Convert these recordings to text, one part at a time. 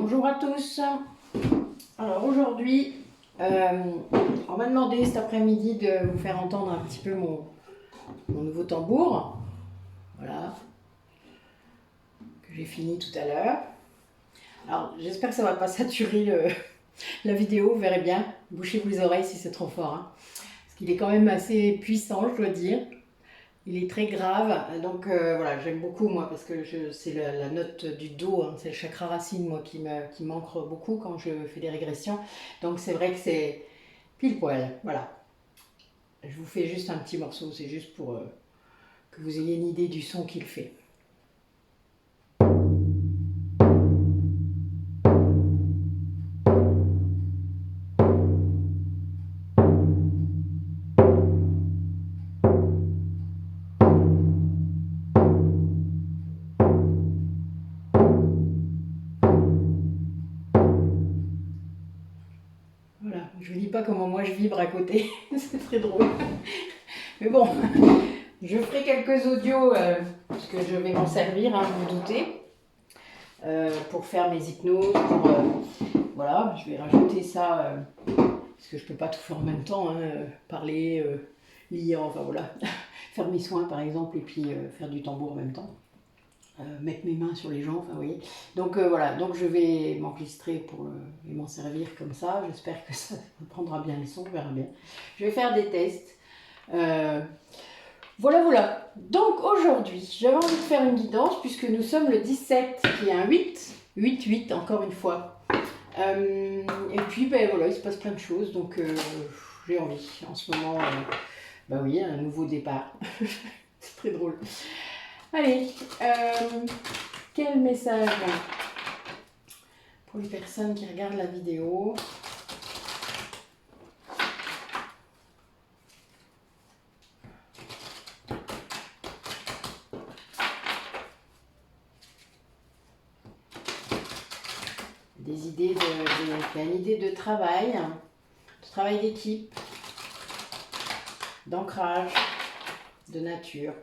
Bonjour à tous. Alors aujourd'hui, on m'a demandé cet après-midi de vous faire entendre un petit peu mon nouveau tambour. Voilà, que j'ai fini tout à l'heure. Alors j'espère que ça ne va pas saturer la vidéo, vous verrez bien. Bouchez-vous les oreilles si c'est trop fort. Hein. Parce qu'il est quand même assez puissant, je dois dire. Il est très grave, donc voilà, j'aime beaucoup moi parce que c'est la note du Do, hein, c'est le chakra racine moi qui manque beaucoup quand je fais des régressions. Donc c'est vrai que c'est pile poil, voilà. Je vous fais juste un petit morceau, c'est juste pour que vous ayez une idée du son qu'il fait. Voilà, je vous dis pas comment moi je vibre à côté, c'est très drôle. Mais bon, je ferai quelques audios parce que je vais m'en servir, hein, vous vous doutez, pour faire mes hypnoses, voilà, je vais rajouter ça, parce que je peux pas tout faire en même temps, hein, parler, lire, enfin voilà, faire mes soins par exemple, et puis faire du tambour en même temps. Mettre mes mains sur les gens, enfin vous voyez. Donc voilà, donc je vais m'enregistrer et m'en servir comme ça. J'espère que ça prendra bien les sons, on verra bien. Je vais faire des tests. Voilà. Donc aujourd'hui, j'avais envie de faire une guidance puisque nous sommes le 17, qui est un 8 encore une fois. Et puis ben voilà, il se passe plein de choses, donc j'ai envie. En ce moment, bah oui, un nouveau départ. C'est très drôle. Allez, quel message pour les personnes qui regardent la vidéo? Des idées il y a une idée de travail d'équipe, d'ancrage, de nature.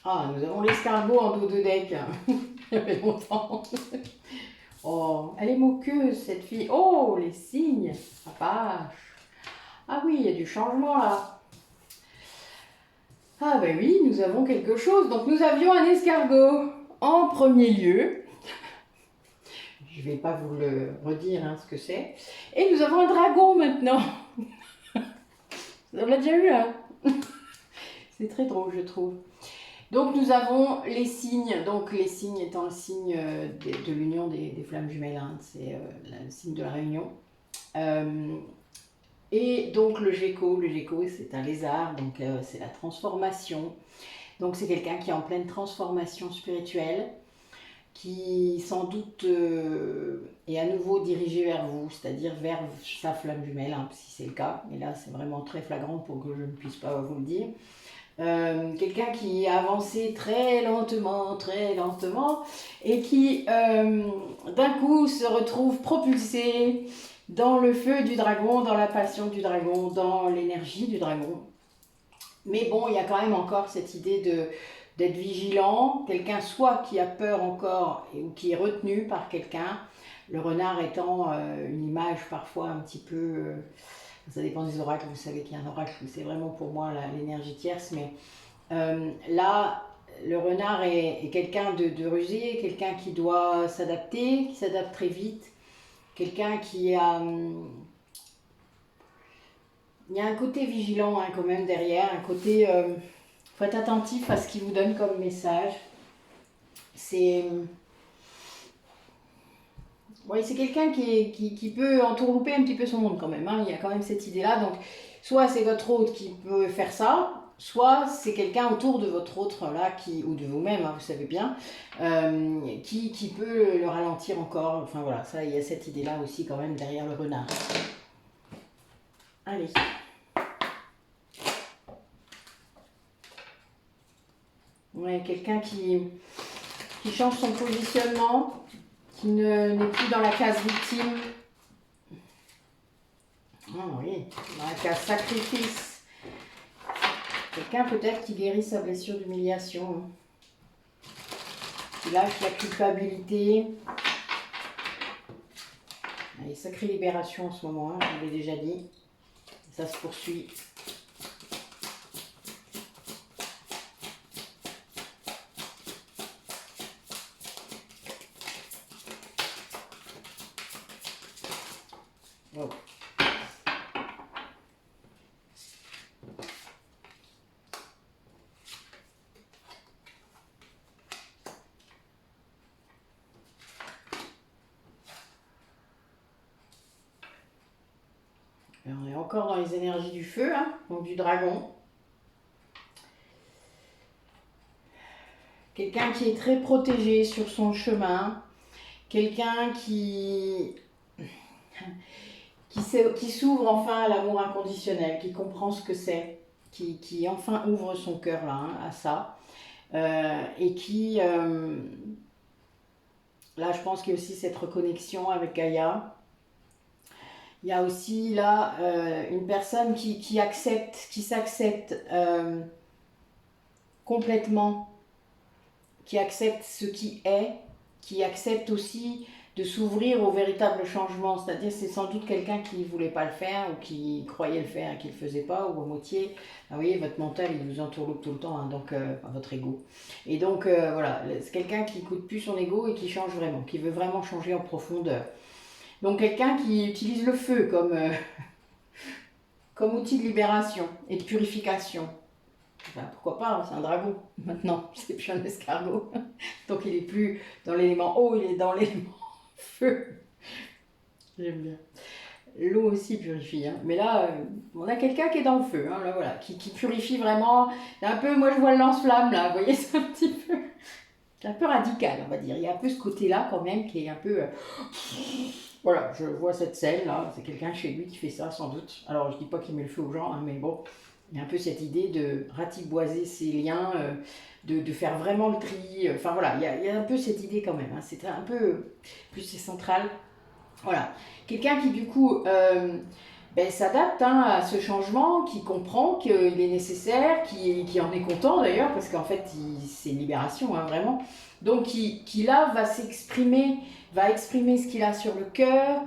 Ah, nous avons l'escargot en dos de deck. Il y avait longtemps. Oh, elle est moqueuse cette fille. Oh, les signes. Apache. Ah oui, il y a du changement là. Ah ben oui, nous avons quelque chose. Donc nous avions un escargot en premier lieu. Je ne vais pas vous le redire hein, ce que c'est. Et nous avons un dragon maintenant. On l'a déjà eu hein. C'est très drôle je trouve. Donc nous avons les signes, donc les signes étant le signe de l'union des flammes jumelles, hein, c'est le signe de la réunion. Et donc le gecko c'est un lézard, donc c'est la transformation. Donc c'est quelqu'un qui est en pleine transformation spirituelle, qui sans doute est à nouveau dirigé vers vous, c'est-à-dire vers sa flamme jumelle, hein, si c'est le cas. Mais là c'est vraiment très flagrant pour que je ne puisse pas vous le dire. Quelqu'un qui a avancé très lentement et qui d'un coup se retrouve propulsé dans le feu du dragon, dans la passion du dragon, dans l'énergie du dragon. Mais bon, il y a quand même encore cette idée d'être vigilant, quelqu'un soit qui a peur encore ou qui est retenu par quelqu'un, le renard étant une image parfois un petit peu... ça dépend des oracles, vous savez qu'il y a un oracle, c'est vraiment pour moi l'énergie tierce, mais là, le renard est quelqu'un de rusé, quelqu'un qui doit s'adapter, qui s'adapte très vite, quelqu'un qui a... il y a un côté vigilant hein, quand même derrière, un côté... faut être attentif à ce qu'il vous donne comme message. C'est... Oui, c'est quelqu'un qui peut entourlouper un petit peu son monde quand même. Hein. Il y a quand même cette idée-là. Donc, soit c'est votre hôte qui peut faire ça, soit c'est quelqu'un autour de votre hôte là, ou de vous-même, hein, vous savez bien, qui peut le ralentir encore. Enfin voilà, ça, il y a cette idée-là aussi quand même derrière le renard. Allez. Ouais, quelqu'un qui change son positionnement, qui n'est plus dans la case victime. Oh oui, dans la case sacrifice. Quelqu'un peut-être qui guérit sa blessure d'humiliation. Qui lâche la culpabilité. Allez, sacrée libération en ce moment, hein, je vous l'ai déjà dit. Ça se poursuit. Oh. Et on est encore dans les énergies du feu, hein, donc du dragon. Quelqu'un qui est très protégé sur son chemin. Quelqu'un qui s'ouvre enfin à l'amour inconditionnel, qui comprend ce que c'est, qui enfin ouvre son cœur là, hein, à ça. Et qui, là je pense qu'il y a aussi cette reconnexion avec Gaïa. Il y a aussi là une personne qui accepte, qui s'accepte complètement, qui accepte ce qui est, qui accepte aussi de s'ouvrir au véritable changement. C'est-à-dire c'est sans doute quelqu'un qui ne voulait pas le faire ou qui croyait le faire et qui ne le faisait pas, ou à moitié. Ah, vous voyez, votre mental, il vous entourloupe tout le temps, hein, donc votre ego. Et donc voilà, c'est quelqu'un qui n'écoute plus son ego et qui change vraiment, qui veut vraiment changer en profondeur. Donc quelqu'un qui utilise le feu comme outil de libération et de purification. Enfin, pourquoi pas, hein, c'est un dragon maintenant, c'est plus un escargot. Donc il est plus dans l'élément eau, il est dans l'élément feu. J'aime bien. L'eau aussi purifie, hein. Mais là, on a quelqu'un qui est dans le feu, hein, là, voilà, qui purifie vraiment. Un peu, moi je vois le lance-flamme là, vous voyez, c'est un petit peu. C'est un peu radical, on va dire. Il y a un peu ce côté-là quand même qui est un peu. Voilà, je vois cette scène là, c'est quelqu'un chez lui qui fait ça sans doute. Alors je dis pas qu'il met le feu aux gens, hein, mais bon, il y a un peu cette idée de ratiboiser ses liens, de faire vraiment le tri. Enfin voilà, il y a un peu cette idée quand même. Hein, c'est un peu plus c'est central. Voilà, quelqu'un qui du coup s'adapte, hein, à ce changement, qui comprend qu'il est nécessaire, qui en est content d'ailleurs, parce qu'en fait c'est une libération, hein, vraiment. Donc qui là va s'exprimer, va exprimer ce qu'il a sur le cœur,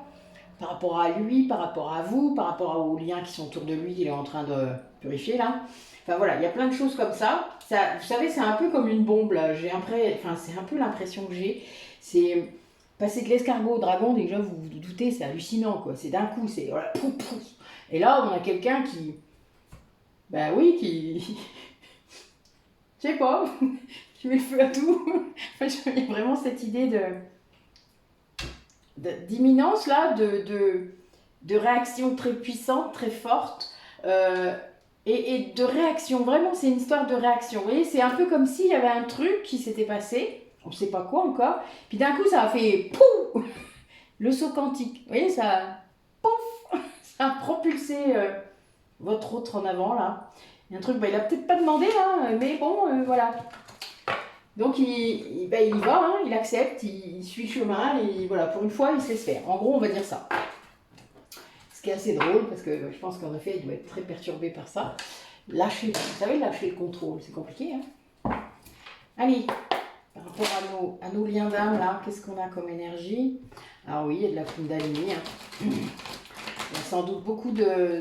par rapport à lui, par rapport à vous, par rapport aux liens qui sont autour de lui qu'il est en train de purifier là. Enfin voilà, il y a plein de choses comme ça. Vous savez, c'est un peu comme une bombe là. C'est un peu l'impression que j'ai. C'est passer de l'escargot au dragon, déjà vous vous doutez, c'est hallucinant quoi. C'est d'un coup, c'est voilà, pouf, pouf. Et là, on a quelqu'un qui, ben oui, qui, je sais pas, qui met le feu à tout. Enfin, il y a vraiment cette idée d'imminence là, de réaction très puissante, très forte, et de réaction. Vraiment, c'est une histoire de réaction. Vous voyez, c'est un peu comme s'il y avait un truc qui s'était passé, on ne sait pas quoi encore, puis d'un coup, ça a fait pouf, le saut quantique. Vous voyez, ça, pouf, ça a propulsé votre autre en avant là. Il y a un truc, il a peut-être pas demandé, hein, mais bon, voilà. Donc il y va, hein, il accepte, il suit le chemin, et voilà, pour une fois, il se laisse faire. En gros, on va dire ça. Ce qui est assez drôle, parce que je pense qu'en effet, il doit être très perturbé par ça. Lâcher, vous savez, lâcher le contrôle, c'est compliqué. Hein. Allez, par rapport à nos liens d'âme, là, qu'est-ce qu'on a comme énergie? Ah oui, il y a de la Kundalini. Hein. Il y a sans doute beaucoup de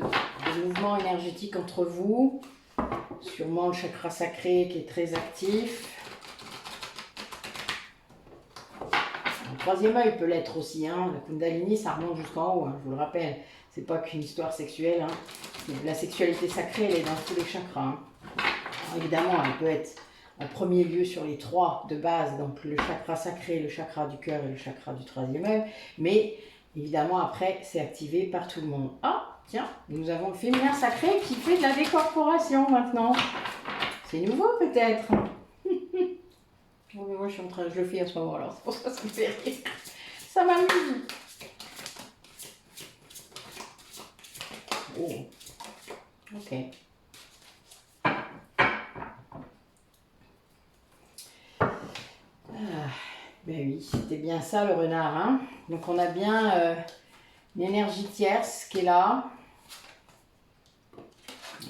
mouvements énergétiques entre vous. Sûrement le chakra sacré qui est très actif. Le troisième œil peut l'être aussi, hein. La Kundalini, ça remonte jusqu'en haut, hein, je vous le rappelle. C'est pas qu'une histoire sexuelle. Hein. La sexualité sacrée, elle est dans tous les chakras. Hein. Alors, évidemment, elle peut être en premier lieu sur les trois de base, donc le chakra sacré, le chakra du cœur et le chakra du troisième œil. Mais évidemment, après, c'est activé par tout le monde. Ah, tiens, nous avons le féminin sacré qui fait de la décorporation maintenant. C'est nouveau peut-être. Oh, mais moi, je le fais à ce moment, alors c'est pour ça que ça me fait rire. Ça m'amuse. Oh. Ok. Ah, ben oui, c'était c'est bien ça le renard. Hein. Donc on a bien une énergie tierce qui est là.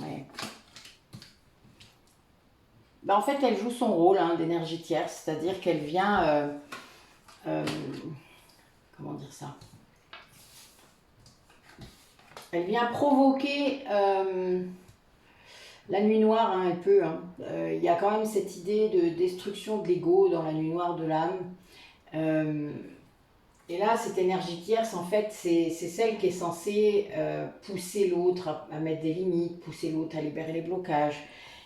Ouais. Ben, en fait, elle joue son rôle hein, d'énergie tierce, c'est-à-dire qu'elle vient... comment dire ça? Elle vient provoquer la nuit noire, hein, elle peut. Hein. Il y a quand même cette idée de destruction de l'ego dans la nuit noire de l'âme. Et là, cette énergie tierce, en fait, c'est celle qui est censée pousser l'autre à mettre des limites, pousser l'autre à libérer les blocages.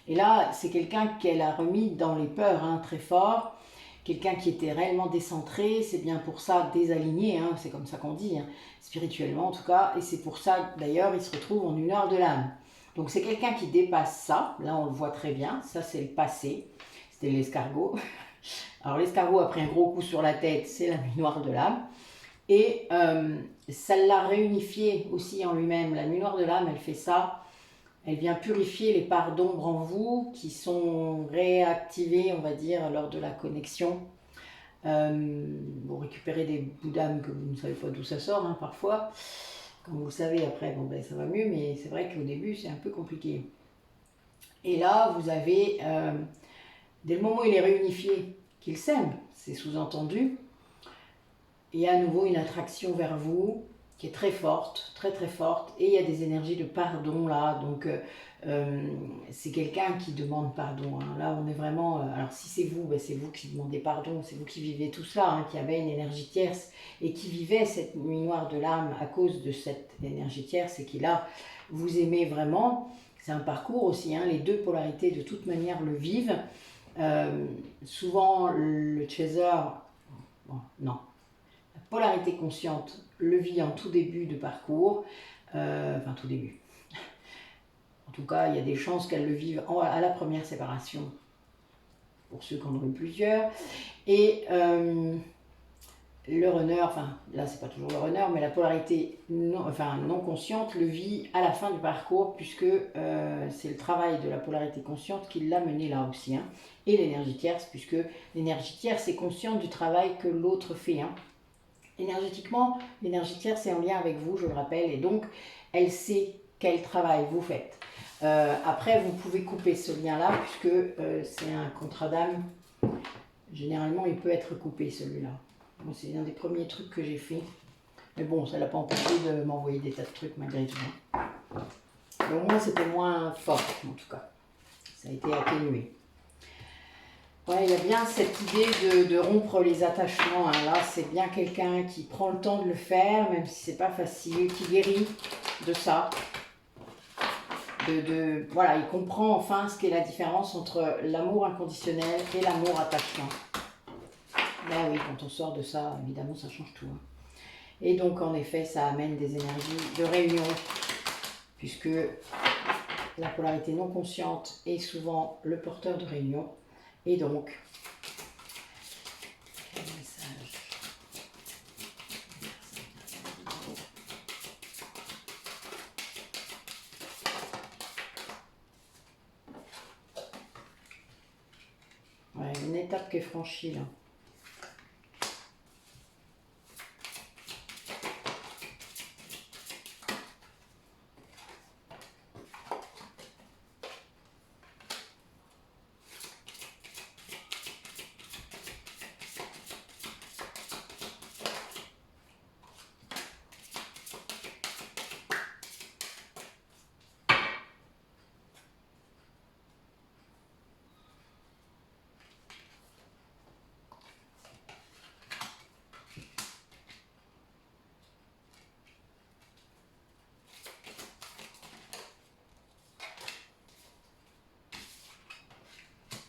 Et là, c'est quelqu'un qu'elle a remis dans les peurs hein, très fort, quelqu'un qui était réellement décentré, c'est bien pour ça désaligné, hein, c'est comme ça qu'on dit, hein, spirituellement en tout cas, et c'est pour ça d'ailleurs il se retrouve en une heure de l'âme. Donc c'est quelqu'un qui dépasse ça, là on le voit très bien, ça c'est le passé, c'était l'escargot. Alors l'escargot a pris un gros coup sur la tête, c'est la nuit noire de l'âme. Et ça l'a réunifié aussi en lui-même. La nuit noire de l'âme, elle fait ça. Elle vient purifier les parts d'ombre en vous qui sont réactivées, on va dire, lors de la connexion. Vous récupérez des bouts d'âme que vous ne savez pas d'où ça sort, hein, parfois. Quand vous le savez, après, bon, ben, ça va mieux, mais c'est vrai qu'au début, c'est un peu compliqué. Et là, vous avez, dès le moment où il est réunifié, qu'il s'aime, c'est sous-entendu, il y a à nouveau une attraction vers vous qui est très forte, très très forte, et il y a des énergies de pardon là, donc c'est quelqu'un qui demande pardon. Hein. Là, on est vraiment, alors si c'est vous, ben, c'est vous qui demandez pardon, c'est vous qui vivez tout cela, hein, qui avez une énergie tierce et qui vivait cette nuit noire de l'âme à cause de cette énergie tierce et qui là, vous aimez vraiment. C'est un parcours aussi, hein, les deux polarités de toute manière le vivent. Souvent, le chaser, bon, non. La polarité consciente le vit en tout début de parcours, enfin tout début. En tout cas, il y a des chances qu'elle le vive à la première séparation, pour ceux qui en ont eu plusieurs. Et le runner, enfin là c'est pas toujours le runner, mais la polarité non consciente le vit à la fin du parcours, puisque c'est le travail de la polarité consciente qui l'a mené là aussi. Hein. Et l'énergie tierce, puisque l'énergie tierce est consciente du travail que l'autre fait. Hein. Énergétiquement, l'énergie tierce est en lien avec vous, je le rappelle, et donc elle sait quel travail vous faites. Après, vous pouvez couper ce lien-là, puisque c'est un contrat d'âme. Généralement, il peut être coupé, celui-là. Bon, c'est un des premiers trucs que j'ai fait. Mais bon, ça ne l'a pas empêché de m'envoyer des tas de trucs malgré tout. Mais au moins, c'était moins fort, en tout cas. Ça a été atténué. Ouais, il y a bien cette idée de rompre les attachements. Hein. Là, c'est bien quelqu'un qui prend le temps de le faire, même si c'est pas facile, qui guérit de ça. Voilà, il comprend enfin ce qu'est la différence entre l'amour inconditionnel et l'amour attachement. Ben oui, quand on sort de ça, évidemment, ça change tout. Hein. Et donc, en effet, ça amène des énergies de réunion, puisque la polarité non consciente est souvent le porteur de réunion. Et donc, quel message? Ouais, une étape qui est franchie là.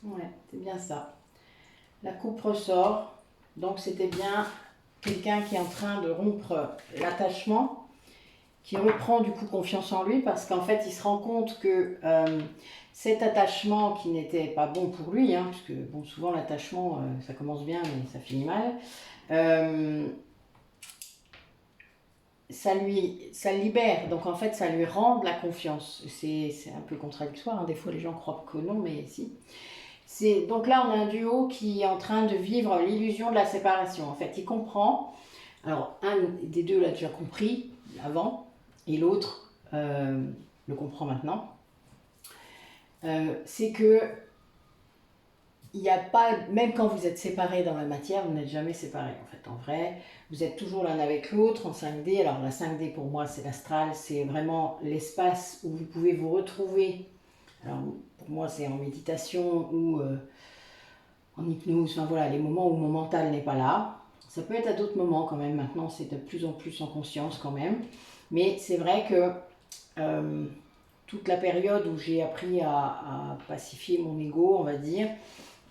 Ouais, c'est bien ça. La coupe ressort. Donc c'était bien quelqu'un qui est en train de rompre l'attachement, qui reprend du coup confiance en lui parce qu'en fait il se rend compte que cet attachement qui n'était pas bon pour lui, hein, puisque bon, souvent l'attachement ça commence bien mais ça finit mal, ça le libère, donc en fait ça lui rend de la confiance. C'est un peu contradictoire, hein. Des fois les gens croient que non, mais si. Donc là, on a un duo qui est en train de vivre l'illusion de la séparation. En fait, il comprend. Alors, un des deux l'a déjà compris avant, et l'autre le comprend maintenant. C'est que il n'y a pas, même quand vous êtes séparés dans la matière, vous n'êtes jamais séparés en fait. En vrai, vous êtes toujours l'un avec l'autre en 5D. Alors la 5D pour moi c'est l'astral, c'est vraiment l'espace où vous pouvez vous retrouver. Alors pour moi c'est en méditation ou en hypnose, enfin voilà, les moments où mon mental n'est pas là. Ça peut être à d'autres moments quand même, maintenant c'est de plus en plus en conscience quand même. Mais c'est vrai que toute la période où j'ai appris à pacifier mon ego, on va dire,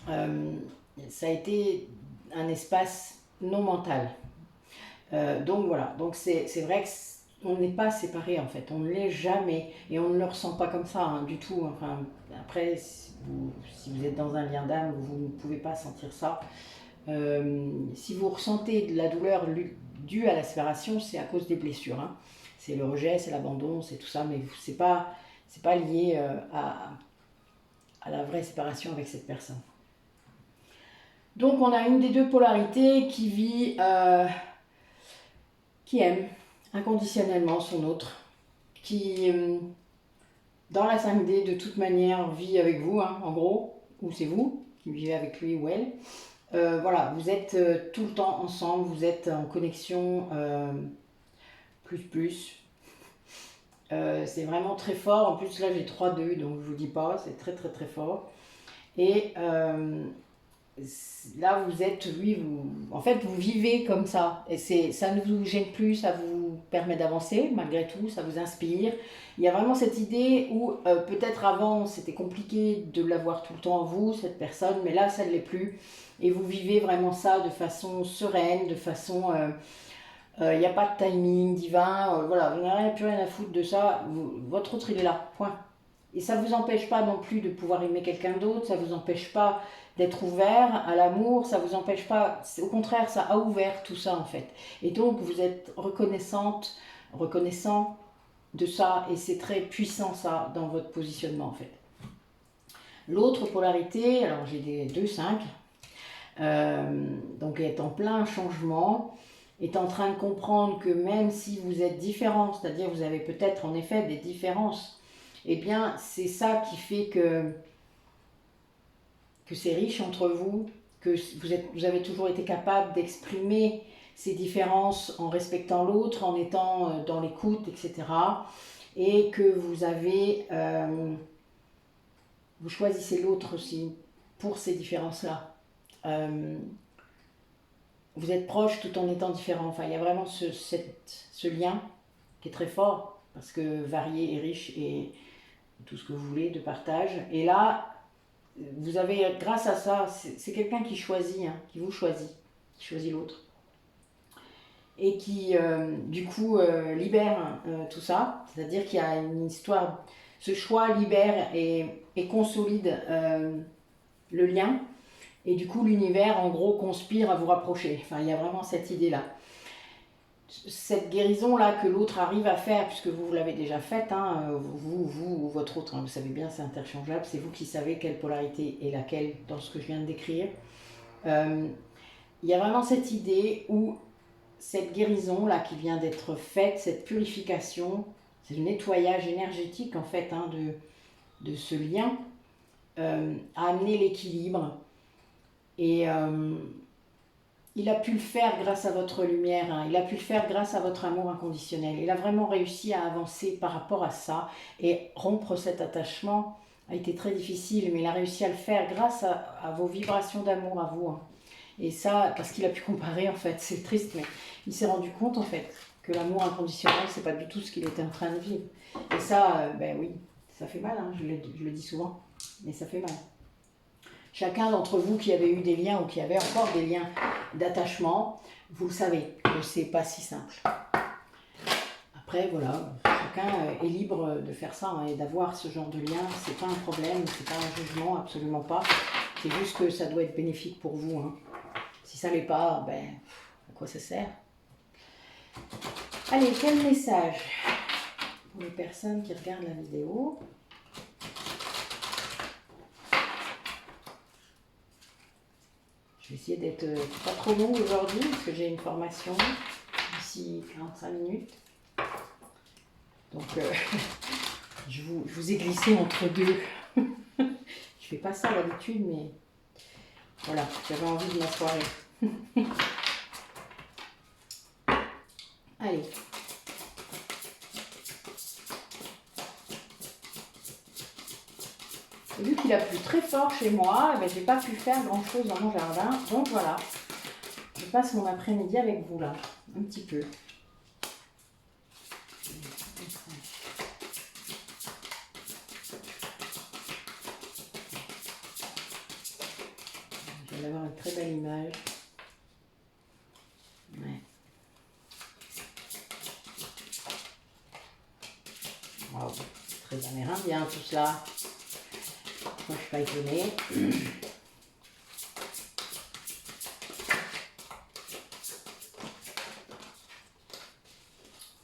ça a été un espace non mental. Donc voilà, donc c'est vrai qu'on n'est pas séparés en fait, on ne l'est jamais et on ne le ressent pas comme ça hein, du tout. Enfin, après, si vous êtes dans un lien d'âme, vous ne pouvez pas sentir ça. Si vous ressentez de la douleur due à la séparation, c'est à cause des blessures. Hein. C'est le rejet, c'est l'abandon, c'est tout ça, mais c'est pas lié à la vraie séparation avec cette personne. Donc on a une des deux polarités qui vit, qui aime inconditionnellement son autre, qui dans la 5D de toute manière vit avec vous, hein, en gros, ou c'est vous qui vivez avec lui ou elle. Voilà, vous êtes tout le temps ensemble, vous êtes en connexion plus. C'est vraiment très fort. En plus là j'ai 3-2, donc je vous dis pas, c'est très très très fort. Et là vous êtes, oui, en fait vous vivez comme ça. Et ça ne vous gêne plus, ça vous permet d'avancer malgré tout, ça vous inspire. Il y a vraiment cette idée où peut-être avant c'était compliqué de l'avoir tout le temps en vous, cette personne, mais là ça ne l'est plus. Et vous vivez vraiment ça de façon sereine, de façon... il n'y a pas de timing divin, voilà, vous n'avez plus rien à foutre de ça, votre autre il est là, point. Et ça ne vous empêche pas non plus de pouvoir aimer quelqu'un d'autre, ça ne vous empêche pas d'être ouvert à l'amour, ça ne vous empêche pas, au contraire, ça a ouvert tout ça en fait. Et donc vous êtes reconnaissant de ça, et c'est très puissant ça dans votre positionnement en fait. L'autre polarité, alors j'ai des 2-5, donc elle est en plein changement, est en train de comprendre que même si vous êtes différents, c'est-à-dire vous avez peut-être en effet des différences, eh bien c'est ça qui fait que c'est riche entre vous, que vous avez toujours été capable d'exprimer ces différences en respectant l'autre, en étant dans l'écoute, etc. Et que vous avez... vous choisissez l'autre aussi pour ces différences-là. Vous êtes proches tout en étant différents. Enfin, il y a vraiment ce lien qui est très fort, parce que varié et riche et tout ce que vous voulez de partage. Et là, vous avez, grâce à ça, c'est quelqu'un qui choisit, hein, qui choisit l'autre. Et qui, du coup, libère tout ça. C'est-à-dire qu'il y a une histoire, ce choix libère et consolide le lien. Et du coup, l'univers, en gros, conspire à vous rapprocher. Enfin, il y a vraiment cette idée-là. Cette guérison-là que l'autre arrive à faire, puisque vous l'avez déjà faite, hein, vous ou votre autre, hein, vous savez bien, c'est interchangeable, c'est vous qui savez quelle polarité est laquelle dans ce que je viens de décrire. Il y a vraiment cette idée où cette guérison-là qui vient d'être faite, cette purification, c'est le nettoyage énergétique en fait hein, de ce lien, a amené l'équilibre. Et il a pu le faire grâce à votre lumière, hein. Il a pu le faire grâce à votre amour inconditionnel. Il a vraiment réussi à avancer par rapport à ça, et rompre cet attachement a été très difficile, mais il a réussi à le faire grâce à vos vibrations d'amour à vous. Hein. Et ça, parce qu'il a pu comparer en fait, c'est triste, mais il s'est rendu compte en fait que l'amour inconditionnel, c'est pas du tout ce qu'il était en train de vivre. Et ça, ben oui, ça fait mal, hein, je le dis souvent, mais ça fait mal. Chacun d'entre vous qui avait eu des liens ou qui avait encore des liens d'attachement, vous le savez, que c'est pas si simple. Après, voilà, chacun est libre de faire ça hein, et d'avoir ce genre de lien. C'est pas un problème, c'est pas un jugement, absolument pas. C'est juste que ça doit être bénéfique pour vous. Hein. Si ça l'est pas, ben, à quoi ça sert? Allez, quel message pour les personnes qui regardent la vidéo? vais essayer d'être pas trop longue aujourd'hui parce que j'ai une formation d'ici 45 minutes. Donc, je vous ai glissé entre deux. Je fais pas ça d'habitude, mais voilà, j'avais envie de ma soirée. Allez. Et vu qu'il a plu très fort chez moi, je n'ai pas pu faire grand chose dans mon jardin. Donc voilà, je passe mon après-midi avec vous là, un petit peu. Je vais avoir une très belle image. Ouais. Wow, très amérindien tout cela. Moi, je suis pas étonnée.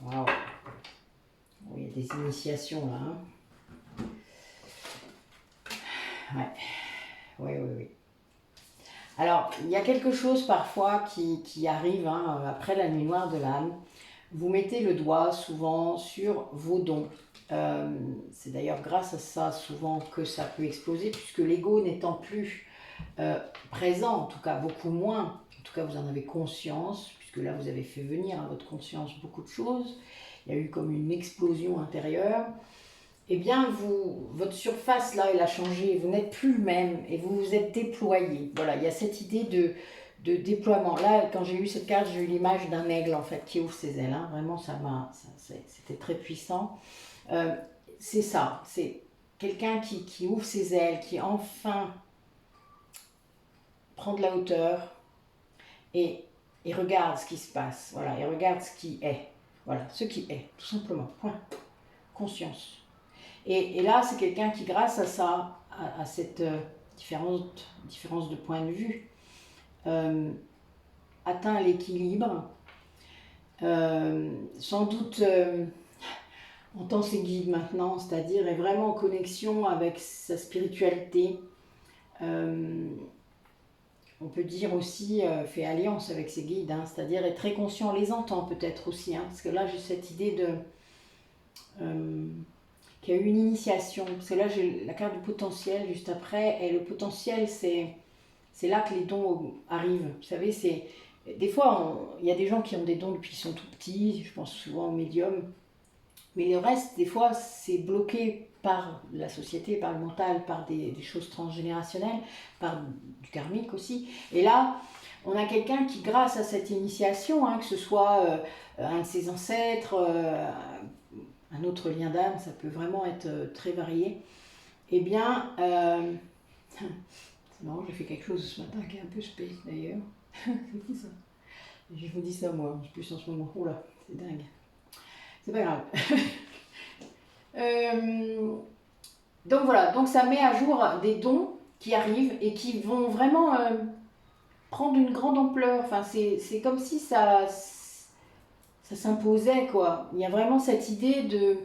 Waouh. Oh, il y a des initiations là. Hein. Ouais. Oui, oui, oui. Alors, il y a quelque chose parfois qui arrive hein, après la nuit noire de l'âme. Vous mettez le doigt souvent sur vos dons. C'est d'ailleurs grâce à ça souvent que ça peut exploser, puisque l'ego n'étant plus présent, en tout cas beaucoup moins, en tout cas vous en avez conscience, puisque là vous avez fait venir à votre conscience beaucoup de choses, il y a eu comme une explosion intérieure, eh bien votre surface là elle a changé, vous n'êtes plus le même et vous vous êtes déployé. Voilà, il y a cette idée de déploiement. Là, quand j'ai eu cette carte, j'ai eu l'image d'un aigle en fait qui ouvre ses ailes. Hein. Vraiment, c'était très puissant. C'est ça, c'est quelqu'un qui ouvre ses ailes, qui enfin prend de la hauteur et regarde ce qui se passe. Voilà, et regarde ce qui est. Voilà, ce qui est, tout simplement. Point. Conscience. Et là, c'est quelqu'un qui, grâce à ça, à cette différence de point de vue, atteint l'équilibre, sans doute entend ses guides maintenant, c'est-à-dire est vraiment en connexion avec sa spiritualité. On peut dire aussi fait alliance avec ses guides, hein, c'est-à-dire est très conscient, les entend peut-être aussi, hein, parce que là j'ai cette idée qu'il y a eu une initiation, parce que là j'ai la carte du potentiel juste après, et le potentiel c'est là que les dons arrivent. Vous savez, des fois, il y a des gens qui ont des dons depuis qu'ils sont tout petits, je pense souvent aux médiums, mais le reste, des fois, c'est bloqué par la société, par le mental, par des choses transgénérationnelles, par du karmique aussi. Et là, on a quelqu'un qui, grâce à cette initiation, hein, que ce soit un de ses ancêtres, un autre lien d'âme, ça peut vraiment être très varié, eh bien... Non, j'ai fait quelque chose ce matin qui est un peu space d'ailleurs. C'est fou ça. Je vous dis ça moi, je plus en ce moment. Oula, c'est dingue. C'est pas grave. Donc voilà, donc ça met à jour des dons qui arrivent et qui vont vraiment prendre une grande ampleur. Enfin, c'est comme si ça s'imposait quoi. Il y a vraiment cette idée de...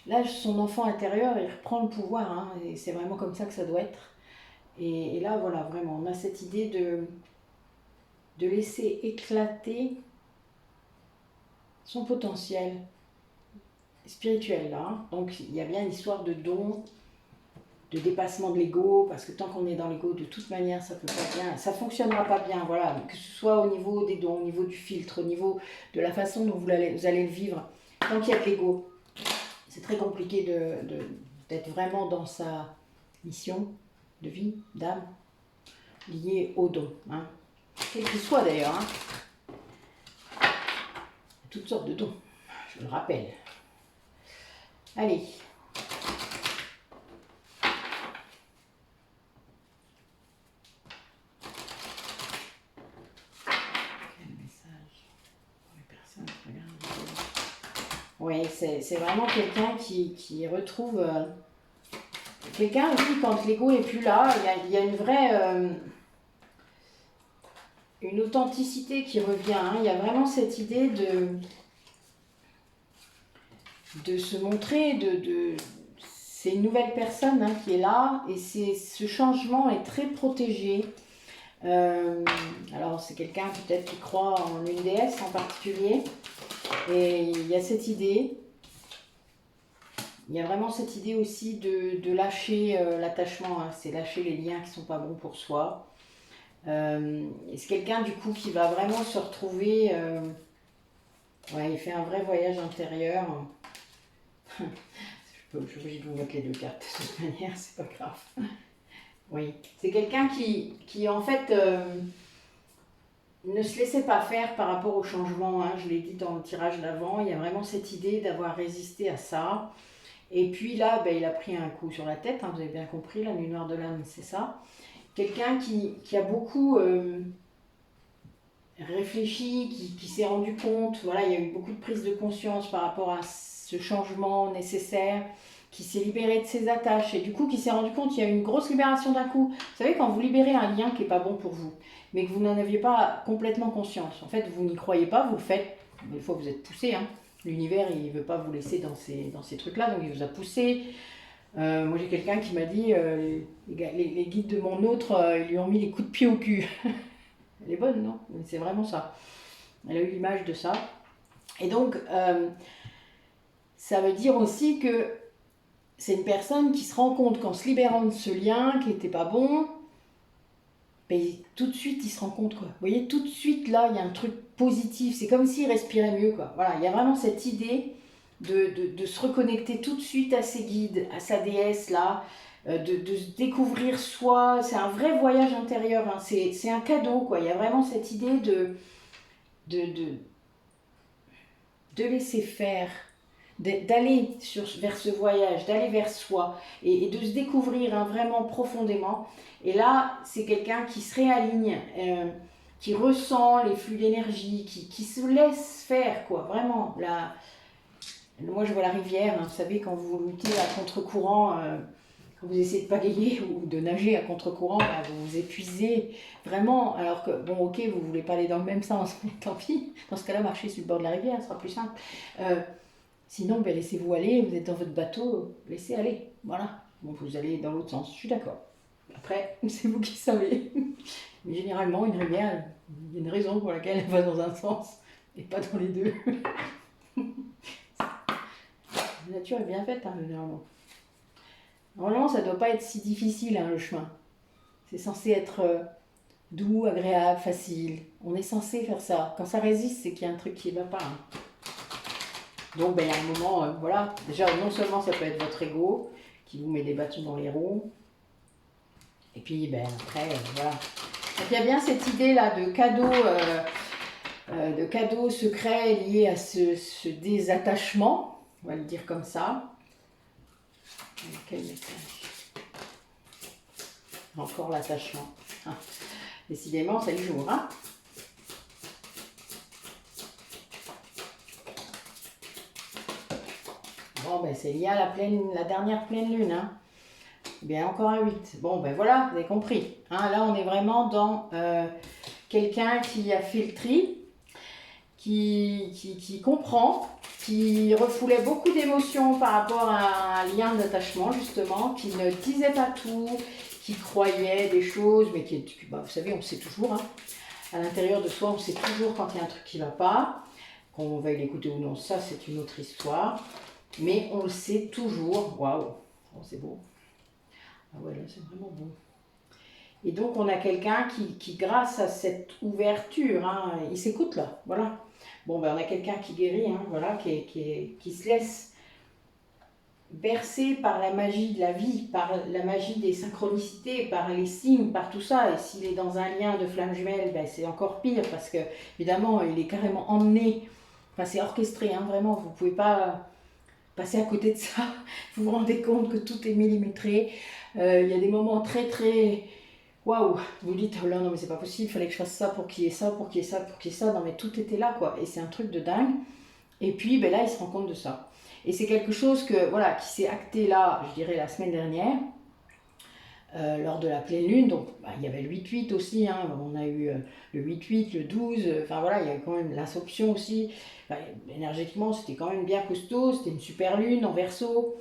Là, son enfant intérieur, il reprend le pouvoir. Hein, et c'est vraiment comme ça que ça doit être. Et là, voilà, vraiment, on a cette idée de laisser éclater son potentiel spirituel. Là, hein. Donc, il y a bien l'histoire de don, de dépassement de l'ego, parce que tant qu'on est dans l'ego, de toute manière, ça peut pas bien, ça fonctionnera pas bien, voilà, que ce soit au niveau des dons, au niveau du filtre, au niveau de la façon dont vous allez le vivre. Tant qu'il y a de l'ego, c'est très compliqué d'être vraiment dans sa mission de vie, d'âme, liée au don, hein. Quel qu'il soit d'ailleurs, hein. Toutes sortes de dons, je le rappelle. Allez. Quel message pour les personnes qui regardent. Oui, c'est vraiment quelqu'un qui retrouve... quelqu'un aussi, quand l'ego est plus là, il y a une vraie... une authenticité qui revient. Hein. Il y a vraiment cette idée de se montrer, c'est une nouvelle personne hein, qui est là et ce changement est très protégé. Alors c'est quelqu'un peut-être qui croit en une déesse en particulier. Et il y a cette idée, il y a vraiment cette idée aussi de lâcher l'attachement, hein, c'est lâcher les liens qui sont pas bons pour soi. Et c'est quelqu'un du coup qui va vraiment se retrouver, ouais, il fait un vrai voyage intérieur. Je suis obligée de vous mettre les deux cartes de toute manière, c'est pas grave. Oui, c'est quelqu'un qui en fait ne se laissait pas faire par rapport au changement, hein. Je l'ai dit dans le tirage d'avant, il y a vraiment cette idée d'avoir résisté à ça. Et puis là, ben, il a pris un coup sur la tête, hein, vous avez bien compris, la nuit noire de l'âme, c'est ça. Quelqu'un qui a beaucoup réfléchi, qui s'est rendu compte, voilà, il y a eu beaucoup de prise de conscience par rapport à ce changement nécessaire, qui s'est libéré de ses attaches et du coup qui s'est rendu compte qu'il y a eu une grosse libération d'un coup. Vous savez, quand vous libérez un lien qui n'est pas bon pour vous, mais que vous n'en aviez pas complètement conscience, en fait vous n'y croyez pas, vous le faites, des fois vous êtes poussé, hein. L'univers il ne veut pas vous laisser dans ces trucs-là, donc il vous a poussé. Moi j'ai quelqu'un qui m'a dit, les guides de mon autre, ils lui ont mis les coups de pied au cul. Elle est bonne, non? Mais c'est vraiment ça. Elle a eu l'image de ça. Et donc, ça veut dire aussi que c'est une personne qui se rend compte qu'en se libérant de ce lien qui n'était pas bon, ben, tout de suite il se rend compte, quoi. Vous voyez, tout de suite là, il y a un truc positif. C'est comme s'il respirait mieux, quoi. Voilà, il y a vraiment cette idée de se reconnecter tout de suite à ses guides, à sa déesse là, de se découvrir soi. C'est un vrai voyage intérieur, hein. C'est un cadeau, quoi. Il y a vraiment cette idée de, de, de laisser faire, d'aller vers ce voyage, d'aller vers soi et de se découvrir, hein, vraiment profondément. Et là, c'est quelqu'un qui se réaligne, qui ressent les flux d'énergie, qui se laisse faire, quoi, vraiment. Là, moi, je vois la rivière, hein, vous savez, quand vous luttez à contre-courant, quand vous essayez de pagayer ou de nager à contre-courant, bah, vous vous épuisez vraiment. Alors que, bon, ok, vous ne voulez pas aller dans le même sens, mais tant pis. Dans ce cas-là, marchez sur le bord de la rivière, ce sera plus simple. Sinon, ben, laissez-vous aller, vous êtes dans votre bateau, laissez aller. Voilà. Bon, vous allez dans l'autre sens, je suis d'accord. Après, c'est vous qui savez. Mais généralement, une rivière, il y a une raison pour laquelle elle va dans un sens et pas dans les deux. La nature est bien faite, hein, généralement. Normalement, ça ne doit pas être si difficile, hein, le chemin. C'est censé être doux, agréable, facile. On est censé faire ça. Quand ça résiste, c'est qu'il y a un truc qui ne va pas, hein. Donc, ben, à un moment, voilà, déjà, non seulement ça peut être votre ego qui vous met des bâtons dans les roues, et puis, ben, après, voilà. Donc, il y a bien cette idée-là de cadeau secret lié à ce désattachement, on va le dire comme ça. Quel message? Encore l'attachement. Ah, décidément, c'est le jour, hein. Bon, ben, c'est lié à la dernière pleine lune, hein. Bien, encore un 8. Bon, ben voilà, vous avez compris, hein. Là, on est vraiment dans quelqu'un qui a fait le tri, qui comprend, qui refoulait beaucoup d'émotions par rapport à un lien d'attachement, justement, qui ne disait pas tout, qui croyait des choses, mais bah, vous savez, on sait toujours, hein. À l'intérieur de soi, on sait toujours quand il y a un truc qui ne va pas, qu'on va l'écouter ou non, ça c'est une autre histoire, mais on le sait toujours. Waouh, oh, c'est beau. Ah ouais, là c'est vraiment beau. Et donc on a quelqu'un qui grâce à cette ouverture, hein, il s'écoute là, voilà. Bon, ben on a quelqu'un qui guérit, hein, voilà, qui se laisse bercer par la magie de la vie, par la magie des synchronicités, par les signes, par tout ça. Et s'il est dans un lien de flamme jumelle, ben c'est encore pire parce que évidemment il est carrément emmené, enfin c'est orchestré, hein, vraiment, vous ne pouvez pas passer à côté de ça. Vous vous rendez compte que tout est millimétré. Il y a des moments très très waouh, vous dites oh là non mais c'est pas possible, il fallait que je fasse ça pour qu'il y ait ça, pour qu'il y ait ça, pour qu'il y ait ça, non mais tout était là quoi, et c'est un truc de dingue. Et puis ben là il se rend compte de ça. Et c'est quelque chose que voilà qui s'est acté là, je dirais la semaine dernière, lors de la pleine lune. Donc bah, il y avait le 8-8 aussi, hein. On a eu le 8-8, le 12, enfin voilà, il y avait quand même l'Assomption aussi. Enfin, énergétiquement c'était quand même bien costaud, c'était une super lune en Verseau.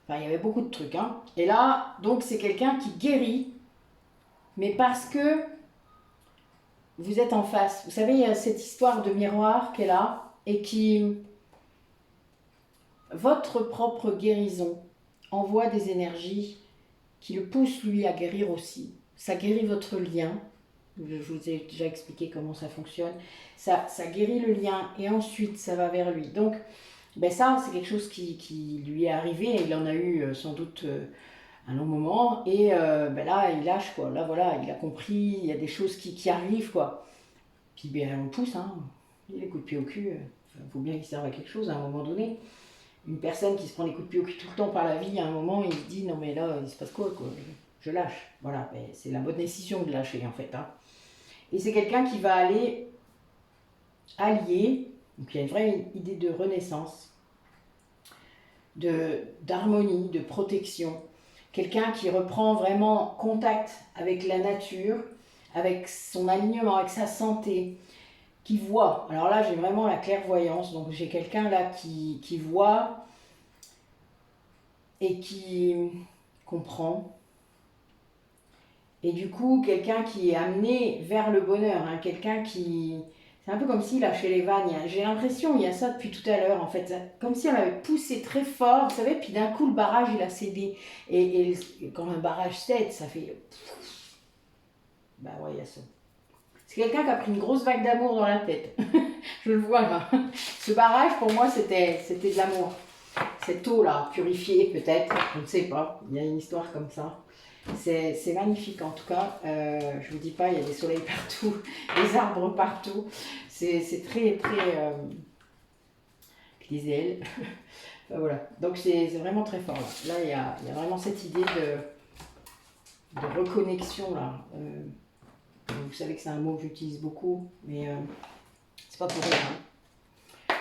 Enfin il y avait beaucoup de trucs, hein. Et là donc c'est quelqu'un qui guérit, mais parce que vous êtes en face. Vous savez, il y a cette histoire de miroir qui est là et qui, votre propre guérison envoie des énergies qui le poussent lui à guérir aussi. Ça guérit votre lien. Je vous ai déjà expliqué comment ça fonctionne. Ça guérit le lien et ensuite ça va vers lui. Donc, ben ça, c'est quelque chose qui lui est arrivé et il en a eu sans doute un long moment. Et ben là, il lâche quoi. Là, voilà, il a compris, il y a des choses qui arrivent quoi. Puis ben, on pousse, hein. Les coups de pied au cul, il faut bien qu'ils servent à quelque chose à un moment donné. Une personne qui se prend des coups de pied au cul tout le temps par la vie, à un moment, il se dit non mais là, il se passe quoi. Je lâche. Voilà, ben, c'est la bonne décision de lâcher en fait. Hein. Et c'est quelqu'un qui va aller allier, donc il y a une vraie idée de renaissance, d'harmonie, de protection. Quelqu'un qui reprend vraiment contact avec la nature, avec son alignement, avec sa santé, qui voit. Alors là, j'ai vraiment la clairvoyance, donc j'ai quelqu'un là qui voit et qui comprend. Et du coup, quelqu'un qui est amené vers le bonheur, hein, quelqu'un qui... C'est un peu comme s'il lâchait les vannes. J'ai l'impression, il y a ça depuis tout à l'heure, en fait. Comme si on avait poussé très fort, vous savez, puis d'un coup, le barrage, il a cédé. Et quand un barrage cède, ça fait... Bah ouais, il y a ça. C'est quelqu'un qui a pris une grosse vague d'amour dans la tête. Je le vois, là. Ce barrage, pour moi, c'était de l'amour. Cette eau-là, purifiée, peut-être, je ne sais pas. Il y a une histoire comme ça. C'est magnifique en tout cas, je vous dis pas, il y a des soleils partout, des arbres partout, c'est très très, des ailes, enfin, voilà, donc c'est vraiment très fort là, il y a vraiment cette idée de reconnexion là, vous savez que c'est un mot que j'utilise beaucoup, mais c'est pas pour rien. Hein.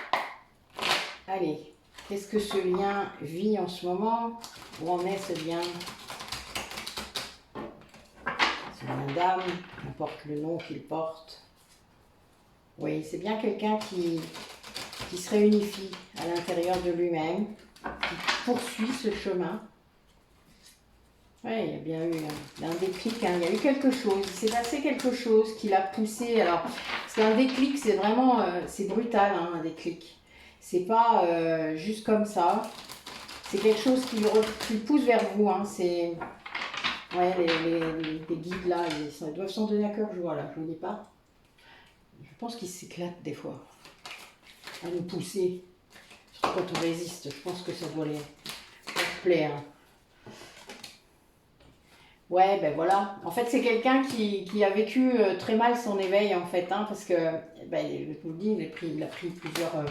Allez, qu'est-ce que ce lien vit en ce moment, où en est ce lien? D'âme, n'importe le nom qu'il porte. Oui, c'est bien quelqu'un qui se réunifie à l'intérieur de lui-même, qui poursuit ce chemin. Oui, il y a bien eu un déclic, hein. Il y a eu quelque chose, il s'est passé quelque chose qui l'a poussé. Alors, parce qu'un déclic, c'est vraiment, c'est brutal, hein, un déclic. C'est pas juste comme ça. C'est quelque chose qui le pousse vers vous, hein. C'est... Ouais, les guides là, ils doivent s'en donner à cœur joie là, je ne vous dis pas. Je pense qu'ils s'éclatent des fois à nous pousser. Surtout quand on résiste, je pense que ça doit leur plaire. Ouais, ben voilà. En fait, c'est quelqu'un qui a vécu très mal son éveil en fait, hein, parce que, ben, je vous le dis, il a pris plusieurs...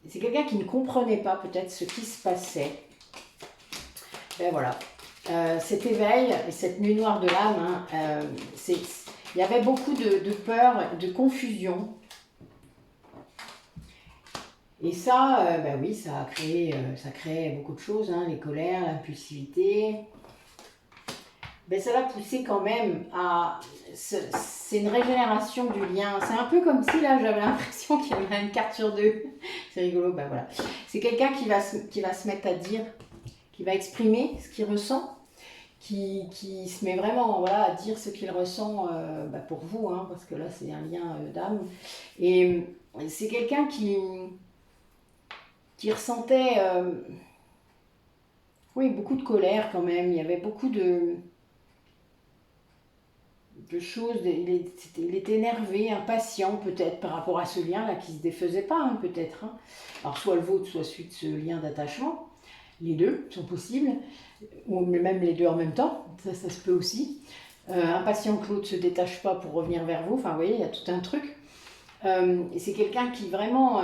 C'est quelqu'un qui ne comprenait pas peut-être ce qui se passait. Ben voilà. Cet éveil et cette nuit noire de l'âme, hein, il y avait beaucoup de peur, de confusion. Et ça, ben oui, ça crée beaucoup de choses, hein, les colères, l'impulsivité. Ben ça l'a poussé quand même à... C'est une régénération du lien. C'est un peu comme si là, j'avais l'impression qu'il y avait une carte sur deux. C'est rigolo, ben voilà. C'est quelqu'un qui va se mettre à dire, qui va exprimer ce qu'il ressent, qui se met vraiment voilà, à dire ce qu'il ressent pour vous, hein, parce que là c'est un lien d'âme. Et c'est quelqu'un qui ressentait oui, beaucoup de colère quand même, il y avait beaucoup de choses, il était énervé, impatient peut-être par rapport à ce lien-là qui ne se défaisait pas, hein, peut-être. Hein. Alors soit le vôtre, soit celui de ce lien d'attachement. Les deux sont possibles, ou même les deux en même temps, ça se peut aussi. Impatient que l'autre ne se détache pas pour revenir vers vous, enfin vous voyez, il y a tout un truc. Et c'est quelqu'un qui vraiment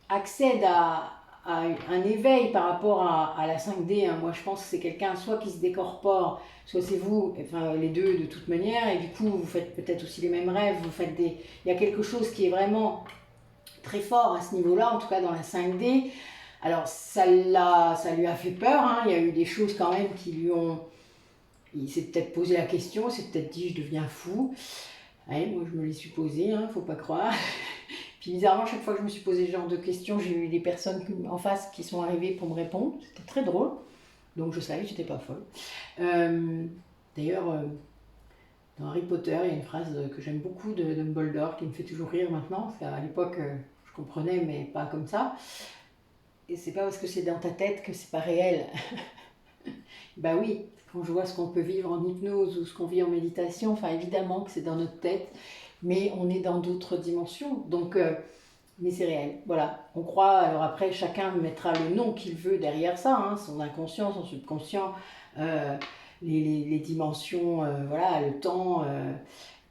accède à un éveil par rapport à la 5D. Hein. Moi je pense que c'est quelqu'un soit qui se décorpore, soit c'est vous, enfin les deux de toute manière, et du coup vous faites peut-être aussi les mêmes rêves, il y a quelque chose qui est vraiment très fort à ce niveau-là, en tout cas dans la 5D. Alors ça lui a fait peur, hein. Il y a eu des choses quand même qui lui ont... Il s'est peut-être posé la question, il s'est peut-être dit je deviens fou. Ouais, moi je me l'ai suis posé, hein, faut pas croire. Puis bizarrement, chaque fois que je me suis posé ce genre de questions, j'ai eu des personnes en face qui sont arrivées pour me répondre. C'était très drôle. Donc je savais que j'étais pas folle. D'ailleurs, Dans Harry Potter, il y a une phrase que j'aime beaucoup de Dumbledore qui me fait toujours rire maintenant, parce qu'à l'époque, je comprenais, mais pas comme ça. Et c'est pas parce que c'est dans ta tête que c'est pas réel. Bah oui, quand je vois ce qu'on peut vivre en hypnose ou ce qu'on vit en méditation, enfin évidemment que c'est dans notre tête, mais on est dans d'autres dimensions. Donc, mais c'est réel. Voilà, on croit. Alors après, chacun mettra le nom qu'il veut derrière ça, hein, son inconscient, son subconscient, euh, les dimensions, voilà, le temps,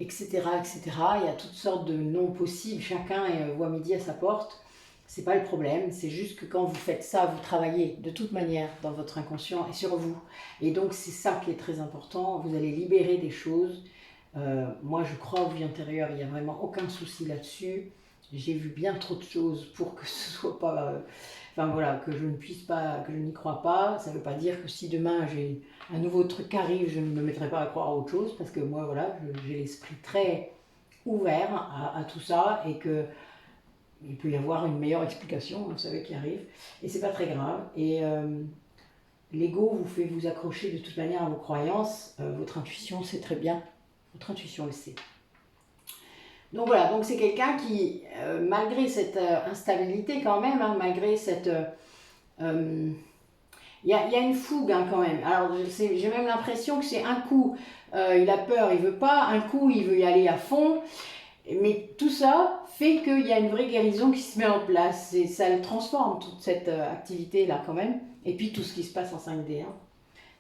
etc., etc. Il y a toutes sortes de noms possibles. Chacun voit midi à sa porte. C'est pas le problème, c'est juste que quand vous faites ça, vous travaillez de toute manière dans votre inconscient et sur vous. Et donc c'est ça qui est très important, vous allez libérer des choses. Moi je crois au vie intérieure, il n'y a vraiment aucun souci là-dessus. J'ai vu bien trop de choses pour que ce soit pas... enfin voilà, que je ne puisse pas, que je n'y crois pas. Ça ne veut pas dire que si demain j'ai un nouveau truc qui arrive, je ne me mettrai pas à croire à autre chose, parce que moi voilà, j'ai l'esprit très ouvert à tout ça et que il peut y avoir une meilleure explication, vous savez, qui arrive, et c'est pas très grave. Et l'ego vous fait vous accrocher de toute manière à vos croyances, votre intuition sait très bien, votre intuition le sait. Donc voilà, donc c'est quelqu'un qui, malgré cette instabilité quand même, hein, malgré cette... il y a une fougue hein, quand même. Alors j'ai même l'impression que c'est un coup, il a peur, il veut pas, un coup il veut y aller à fond, mais tout ça fait qu'il y a une vraie guérison qui se met en place et ça le transforme toute cette activité-là quand même. Et puis tout ce qui se passe en 5D. Hein.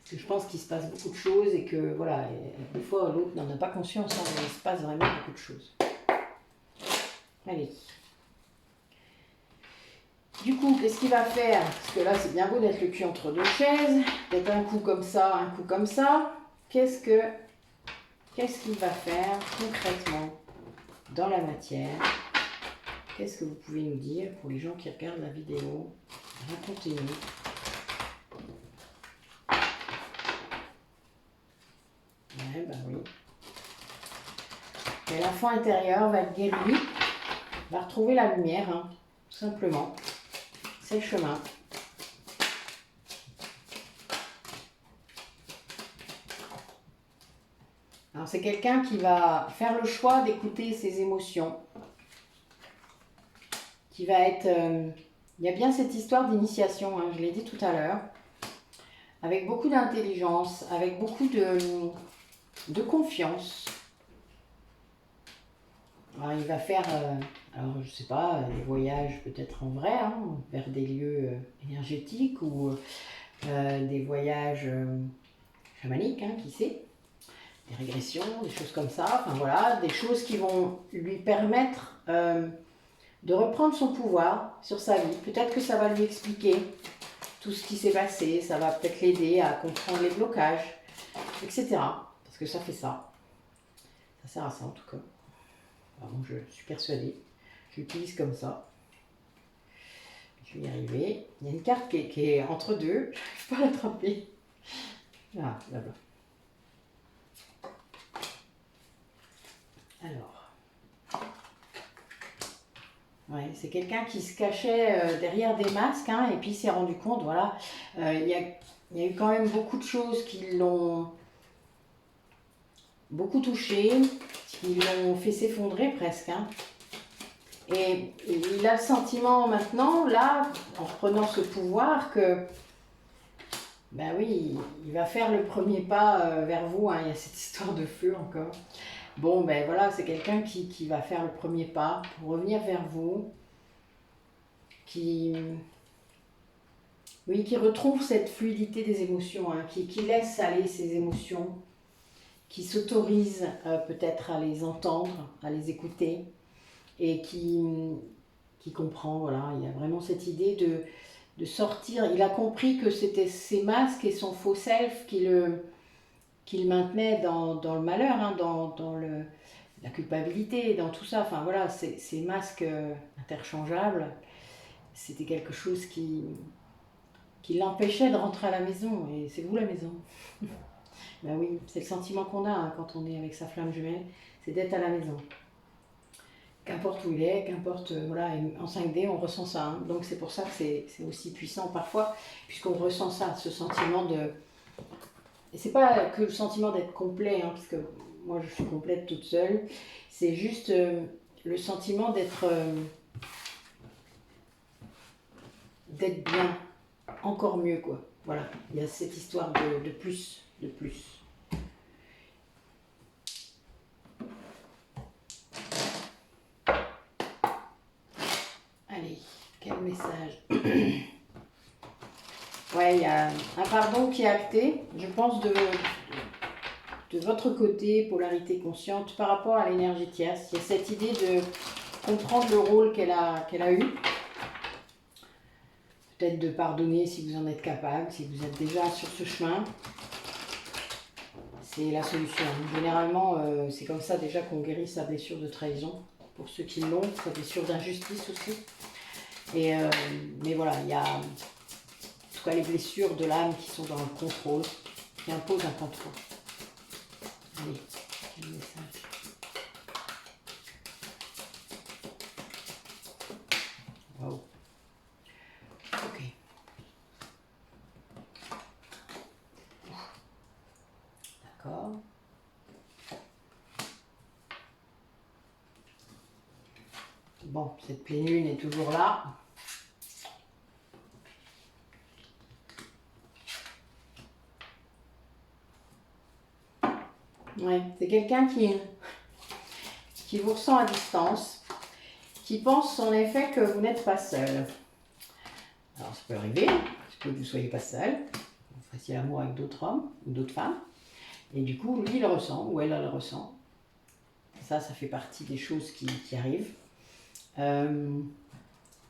Parce que je pense qu'il se passe beaucoup de choses et que voilà, et des fois l'autre n'en a pas conscience, hein, mais il se passe vraiment beaucoup de choses. Allez. Du coup, qu'est-ce qu'il va faire? Parce que là, c'est bien beau d'être le cul entre deux chaises, d'être un coup comme ça, un coup comme ça. Qu'est-ce qu'il va faire concrètement dans la matière? Qu'est-ce que vous pouvez nous dire pour les gens qui regardent la vidéo? Racontez-nous. Ouais, bah oui. Et l'enfant intérieur va être guéri, va retrouver la lumière, hein, tout simplement. C'est le chemin. Alors c'est quelqu'un qui va faire le choix d'écouter ses émotions, qui va être... il y a bien cette histoire d'initiation, hein, je l'ai dit tout à l'heure, avec beaucoup d'intelligence, avec beaucoup de confiance. Alors, il va faire, alors je sais pas, des voyages peut-être en vrai, hein, vers des lieux énergétiques ou des voyages chamaniques, hein, qui sait, des régressions, des choses comme ça, enfin voilà, des choses qui vont lui permettre de reprendre son pouvoir sur sa vie. Peut-être que ça va lui expliquer tout ce qui s'est passé, ça va peut-être l'aider à comprendre les blocages, etc. Parce que ça fait ça. Ça sert à ça en tout cas. Alors, je suis persuadée. J'utilise comme ça. Je vais y arriver. Il y a une carte qui est entre deux. Je ne peux pas l'attraper. Ah, là-bas. Alors. Ouais, c'est quelqu'un qui se cachait derrière des masques, hein, et puis il s'est rendu compte, voilà, il y a eu quand même beaucoup de choses qui l'ont beaucoup touché, qui l'ont fait s'effondrer presque. Hein. Et il a le sentiment maintenant, là, en reprenant ce pouvoir, que, ben oui, il va faire le premier pas vers vous, hein, il y a cette histoire de feu encore. Bon, ben voilà, c'est quelqu'un qui va faire le premier pas pour revenir vers vous, qui retrouve cette fluidité des émotions, hein, qui laisse aller ses émotions, qui s'autorise peut-être à les entendre, à les écouter, et qui comprend, voilà, il y a vraiment cette idée de sortir. Il a compris que c'était ses masques et son faux self qui le maintenaient dans le malheur, hein, dans la culpabilité, dans tout ça. Enfin voilà, ces masques interchangeables, c'était quelque chose qui l'empêchait de rentrer à la maison. Et c'est vous la maison. Ben oui, c'est le sentiment qu'on a hein, quand on est avec sa flamme jumelle, c'est d'être à la maison. Qu'importe où il est, qu'importe, voilà, en 5D, on ressent ça. Hein. Donc c'est pour ça que c'est aussi puissant parfois, puisqu'on ressent ça, ce sentiment de... Et c'est pas que le sentiment d'être complet, hein, parce que moi je suis complète toute seule. C'est juste le sentiment d'être bien, encore mieux quoi. Voilà, il y a cette histoire de plus, de plus. Allez, quel message? Ouais, il y a un pardon qui est acté, je pense, de votre côté, polarité consciente, par rapport à l'énergie tierce. Il y a cette idée de comprendre le rôle qu'elle a eu. Peut-être de pardonner si vous en êtes capable, si vous êtes déjà sur ce chemin. C'est la solution. Généralement, c'est comme ça déjà qu'on guérit sa blessure de trahison. Pour ceux qui l'ont, sa blessure d'injustice aussi. Et, mais voilà, il y a en tout cas les blessures de l'âme qui sont dans le contrôle, qui imposent un contrôle. Allez, quel message? Wow. Ok. D'accord. Bon, cette pleine lune est toujours là. Ouais, c'est quelqu'un qui vous ressent à distance, qui pense en effet que vous n'êtes pas seul. Alors ça peut arriver, que vous ne soyez pas seul, vous fassiez l'amour avec d'autres hommes ou d'autres femmes, et du coup lui il le ressent, ou elle le ressent. Ça fait partie des choses qui arrivent.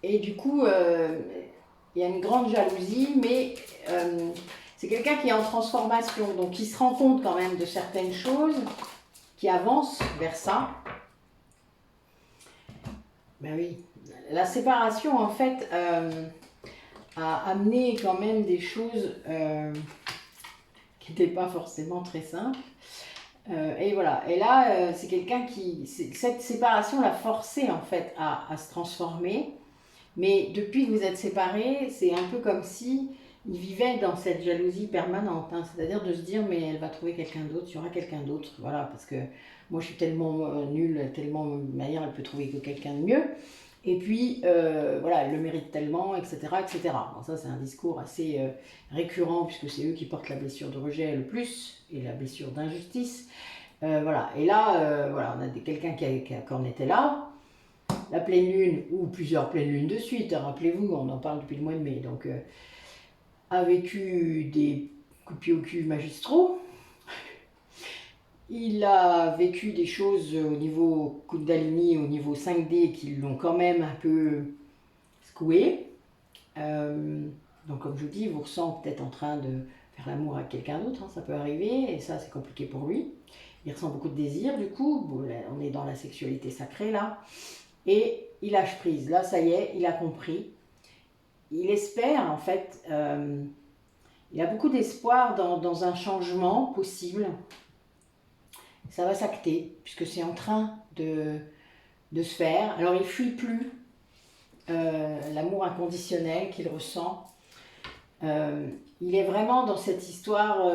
Et du coup, il y a une grande jalousie, mais c'est quelqu'un qui est en transformation, donc qui se rend compte quand même de certaines choses, qui avance vers ça. Ben oui, la séparation en fait a amené quand même des choses qui n'étaient pas forcément très simples. Et voilà, et là c'est quelqu'un qui, cette séparation l'a forcé en fait à se transformer. Mais depuis que vous êtes séparés, c'est un peu comme si il vivait dans cette jalousie permanente, hein, c'est-à-dire de se dire mais elle va trouver quelqu'un d'autre, il y aura quelqu'un d'autre, voilà, parce que moi je suis tellement nulle, tellement meilleure, elle peut trouver que quelqu'un de mieux, et puis voilà, elle le mérite tellement, etc. etc. Bon, ça c'est un discours assez récurrent, puisque c'est eux qui portent la blessure de rejet le plus, et la blessure d'injustice, voilà, et là, voilà, on a quelqu'un qui en était là. La pleine lune, ou plusieurs pleines lunes de suite, hein, rappelez-vous, on en parle depuis le mois de mai, donc a vécu des coups de pied au cul magistraux. Il a vécu des choses au niveau Kundalini, au niveau 5D, qui l'ont quand même un peu secoué. Donc comme je vous dis, il vous ressent peut-être en train de faire l'amour avec quelqu'un d'autre, hein, ça peut arriver, et ça c'est compliqué pour lui. Il ressent beaucoup de désir, du coup, bon, là, on est dans la sexualité sacrée là. Et il lâche prise. Là, ça y est, il a compris. Il espère, en fait, il a beaucoup d'espoir dans un changement possible. Ça va s'acter, puisque c'est en train de se faire. Alors, il ne fuit plus l'amour inconditionnel qu'il ressent. Il est vraiment dans cette histoire...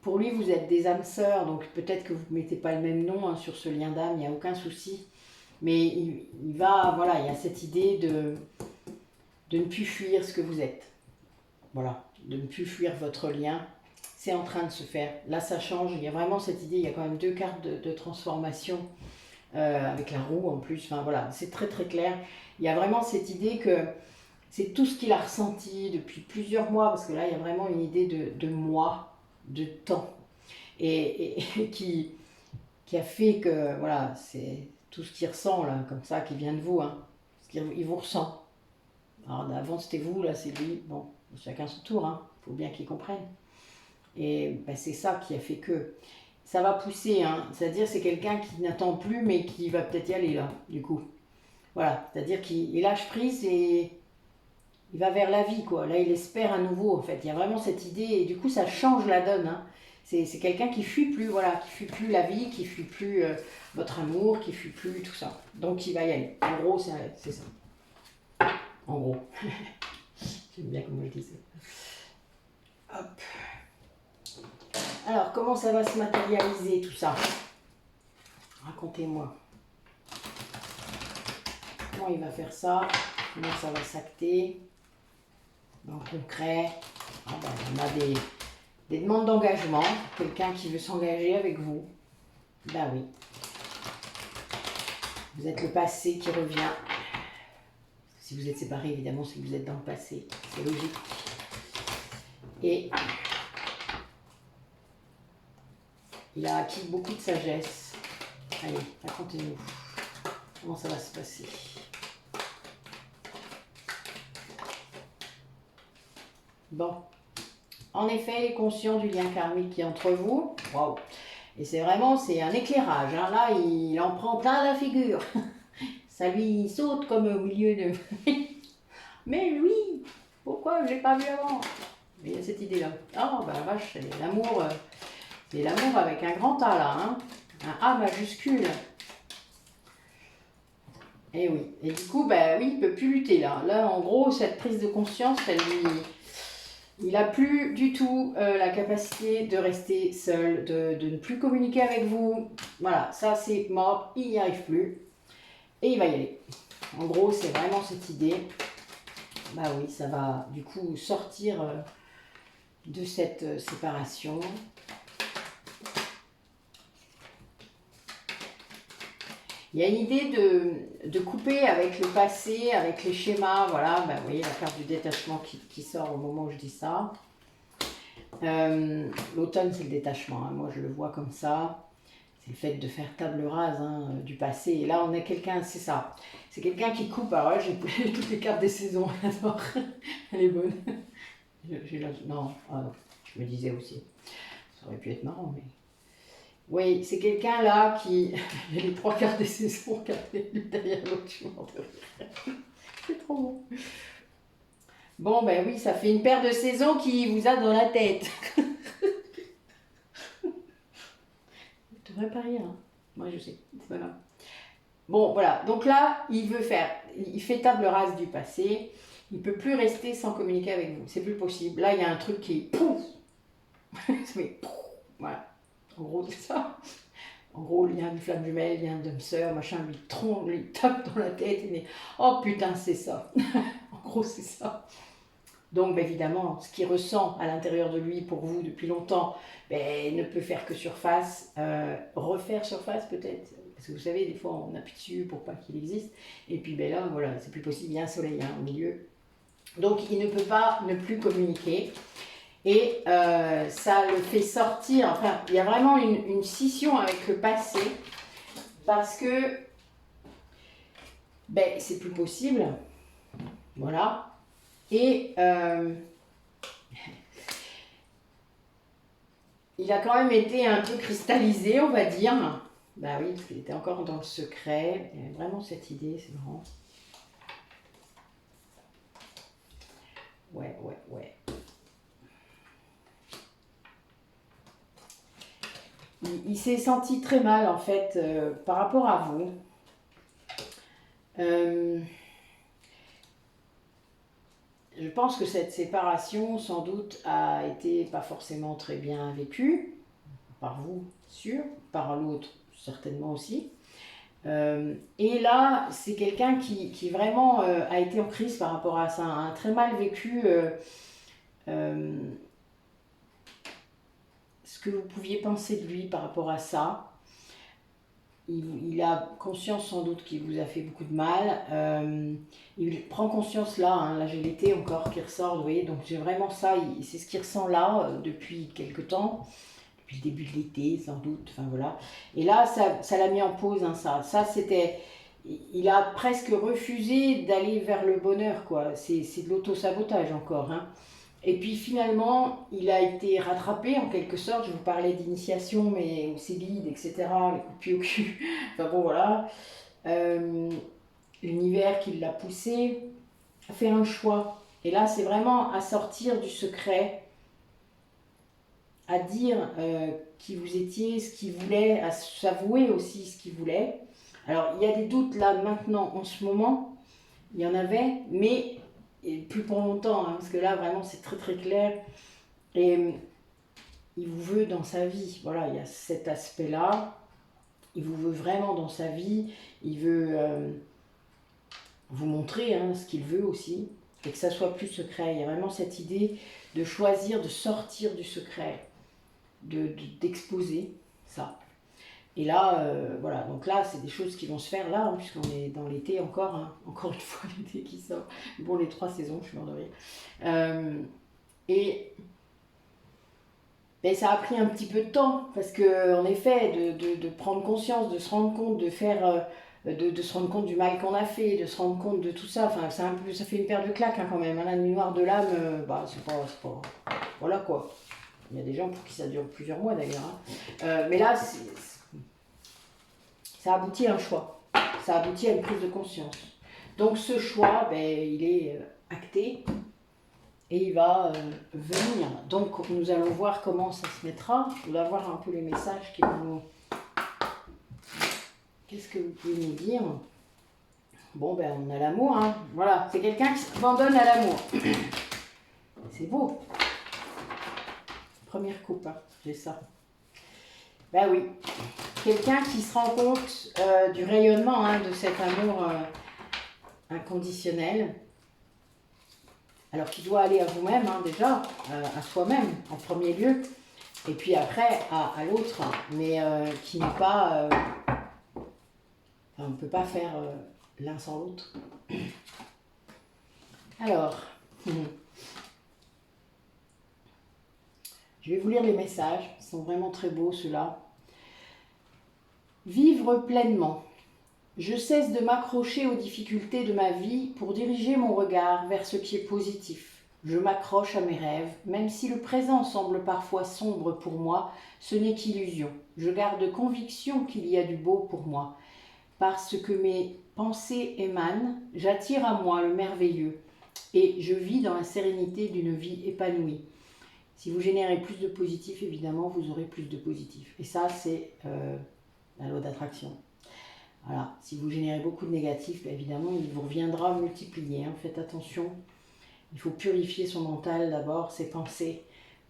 pour lui, vous êtes des âmes sœurs, donc peut-être que vous ne mettez pas le même nom hein, sur ce lien d'âme, il n'y a aucun souci. Mais il va, voilà, il y a cette idée de ne plus fuir ce que vous êtes. Voilà, de ne plus fuir votre lien. C'est en train de se faire. Là, ça change. Il y a vraiment cette idée, il y a quand même 2 cartes de transformation avec la roue en plus. Enfin voilà, c'est très très clair. Il y a vraiment cette idée que c'est tout ce qu'il a ressenti depuis plusieurs mois, parce que là, il y a vraiment une idée de mois, de temps. Et qui a fait que, voilà, c'est tout ce qu'il ressent, là, comme ça, qui vient de vous, hein. Il vous ressent. Alors, avant, c'était vous, là, c'est lui. Bon, chacun son tour, hein. Il faut bien qu'il comprenne. Et ben, c'est ça qui a fait que ça va pousser, hein. C'est-à-dire, c'est quelqu'un qui n'attend plus, mais qui va peut-être y aller, là, du coup. Voilà, c'est-à-dire qu'il lâche prise et il va vers la vie, quoi. Là, il espère à nouveau, en fait. Il y a vraiment cette idée, et du coup, ça change la donne, hein. C'est quelqu'un qui fuit plus, voilà, qui fuit plus la vie, qui fuit plus votre amour, qui fuit plus tout ça. Donc il va y aller. En gros, c'est ça. En gros. J'aime bien comment je dis ça. Hop. Alors, comment ça va se matérialiser tout ça? Racontez-moi. Comment il va faire ça? Comment ça va s'acter? Dans le concret, on a des demandes d'engagement. Quelqu'un qui veut s'engager avec vous. Ben oui. Vous êtes le passé qui revient. Si vous êtes séparés, évidemment, c'est que vous êtes dans le passé. C'est logique. Et il a acquis beaucoup de sagesse. Allez, racontez-nous. Comment ça va se passer? Bon. En effet, il est conscient du lien karmique qui est entre vous. Waouh! Et c'est vraiment, c'est un éclairage. Hein. Là, il en prend plein la figure. Ça lui saute comme au milieu de... Mais oui, pourquoi je ne l'ai pas vu avant? Il y a cette idée-là. Oh, bah la vache, c'est l'amour avec un grand A là. Hein. Un A majuscule. Et oui. Et du coup, bah oui, il ne peut plus lutter là. Là, en gros, cette prise de conscience, il n'a plus du tout la capacité de rester seul, de ne plus communiquer avec vous. Voilà, ça c'est mort, il n'y arrive plus. Et il va y aller. En gros, c'est vraiment cette idée. Bah oui, ça va du coup sortir de cette séparation. Il y a une idée de couper avec le passé, avec les schémas. Voilà, bah, vous voyez la carte du détachement qui sort au moment où je dis ça. L'automne, c'est le détachement. Hein. Moi, je le vois comme ça. C'est le fait de faire table rase hein, du passé. Et là, on a quelqu'un, c'est ça. C'est quelqu'un qui coupe. Alors là, j'ai toutes les cartes des saisons. Alors, elle est bonne. Non, je me disais aussi. Ça aurait pu être marrant, mais... Oui, c'est quelqu'un là qui... Il y a les 3 cartes des saisons, regardez, l'une derrière l'autre, je suis morte de rire. C'est trop bon. Bon, ben oui, ça fait une paire de saisons qui vous a dans la tête. Je devrais pas rire. Hein. Moi, je sais, c'est pas grave. Bon, voilà. Donc là, il fait table rase du passé. Il ne peut plus rester sans communiquer avec vous. C'est plus possible. Là, il y a un truc qui... Pouf. Voilà. En gros, c'est ça. En gros, il y a une flamme jumelle, il y a un dôme sœur, machin, lui tape dans la tête et dit « Oh putain, c'est ça !» En gros, c'est ça. Donc, évidemment, ce qu'il ressent à l'intérieur de lui pour vous depuis longtemps, ne peut faire que surface, refaire surface peut-être. Parce que vous savez, des fois, on appuie dessus pour pas qu'il existe. Et puis là, voilà, c'est plus possible, il y a un soleil hein, au milieu. Donc, il ne peut pas ne plus communiquer. Et ça le fait sortir, enfin, il y a vraiment une scission avec le passé, parce que c'est plus possible, voilà. Et il a quand même été un peu cristallisé, on va dire. Bah oui, parce qu'il était encore dans le secret, il y avait vraiment cette idée, c'est marrant. Ouais. Il s'est senti très mal en fait par rapport à vous. Je pense que cette séparation sans doute a été pas forcément très bien vécue, par vous sûr, par l'autre certainement aussi. Et là c'est quelqu'un qui vraiment a été en crise par rapport à ça, a très mal vécu ce que vous pouviez penser de lui par rapport à ça. Il a conscience sans doute qu'il vous a fait beaucoup de mal. Il prend conscience là, hein, là j'ai l'été encore qui ressort, vous voyez, donc j'ai vraiment ça, c'est ce qu'il ressent là depuis quelque temps, depuis le début de l'été sans doute, enfin voilà. Et là ça l'a mis en pause, hein, ça c'était, il a presque refusé d'aller vers le bonheur quoi, c'est de l'auto-sabotage encore, hein. Et puis finalement, il a été rattrapé en quelque sorte. Je vous parlais d'initiation, mais au Cébide, etc., les coups de pied au cul. Enfin bon, voilà. L'univers qui l'a poussé a fait un choix. Et là, c'est vraiment à sortir du secret, à dire qui vous étiez, ce qu'il voulait, à s'avouer aussi ce qu'il voulait. Alors, il y a des doutes là, maintenant, en ce moment. Il y en avait, mais... Et plus pour longtemps, hein, parce que là, vraiment, c'est très très clair. Et il vous veut dans sa vie. Voilà, il y a cet aspect-là. Il vous veut vraiment dans sa vie. Il veut vous montrer ce qu'il veut aussi. Et que ça soit plus secret. Il y a vraiment cette idée de choisir, de sortir du secret. D'exposer ça. Et là, voilà, donc là, c'est des choses qui vont se faire là, puisqu'on est dans l'été encore, encore une fois l'été qui sort. Bon, les 3 saisons, je suis mort de rire. Et ça a pris un petit peu de temps, parce que en effet, de prendre conscience, de se rendre compte, de faire, de se rendre compte du mal qu'on a fait, de se rendre compte de tout ça, enfin, ça fait une paire de claques quand même. La nuit noire de l'âme, c'est pas, voilà quoi. Il y a des gens pour qui ça dure plusieurs mois d'ailleurs. Mais là, ça aboutit à un choix. Ça aboutit à une prise de conscience. Donc ce choix, il est acté et il va venir. Donc nous allons voir comment ça se mettra. On va voir un peu les messages qui vont nous... Qu'est-ce que vous pouvez nous dire? Bon, on a l'amour. Voilà, c'est quelqu'un qui s'abandonne à l'amour. C'est beau. Première coupe, j'ai ça. Ben oui, quelqu'un qui se rend compte du rayonnement de cet amour inconditionnel. Alors qu'il doit aller à vous-même déjà, à soi-même en premier lieu, et puis après à l'autre, mais qui n'est pas... on ne peut pas faire l'un sans l'autre. Alors... Je vais vous lire les messages, ils sont vraiment très beaux ceux-là. Vivre pleinement. Je cesse de m'accrocher aux difficultés de ma vie pour diriger mon regard vers ce qui est positif. Je m'accroche à mes rêves, même si le présent semble parfois sombre pour moi, ce n'est qu'illusion. Je garde conviction qu'il y a du beau pour moi. Parce que mes pensées émanent, j'attire à moi le merveilleux et je vis dans la sérénité d'une vie épanouie. Si vous générez plus de positif, évidemment, vous aurez plus de positif. Et ça, c'est la loi d'attraction. Voilà. Si vous générez beaucoup de négatif, évidemment, il vous reviendra multiplié. Faites attention. Il faut purifier son mental d'abord, ses pensées,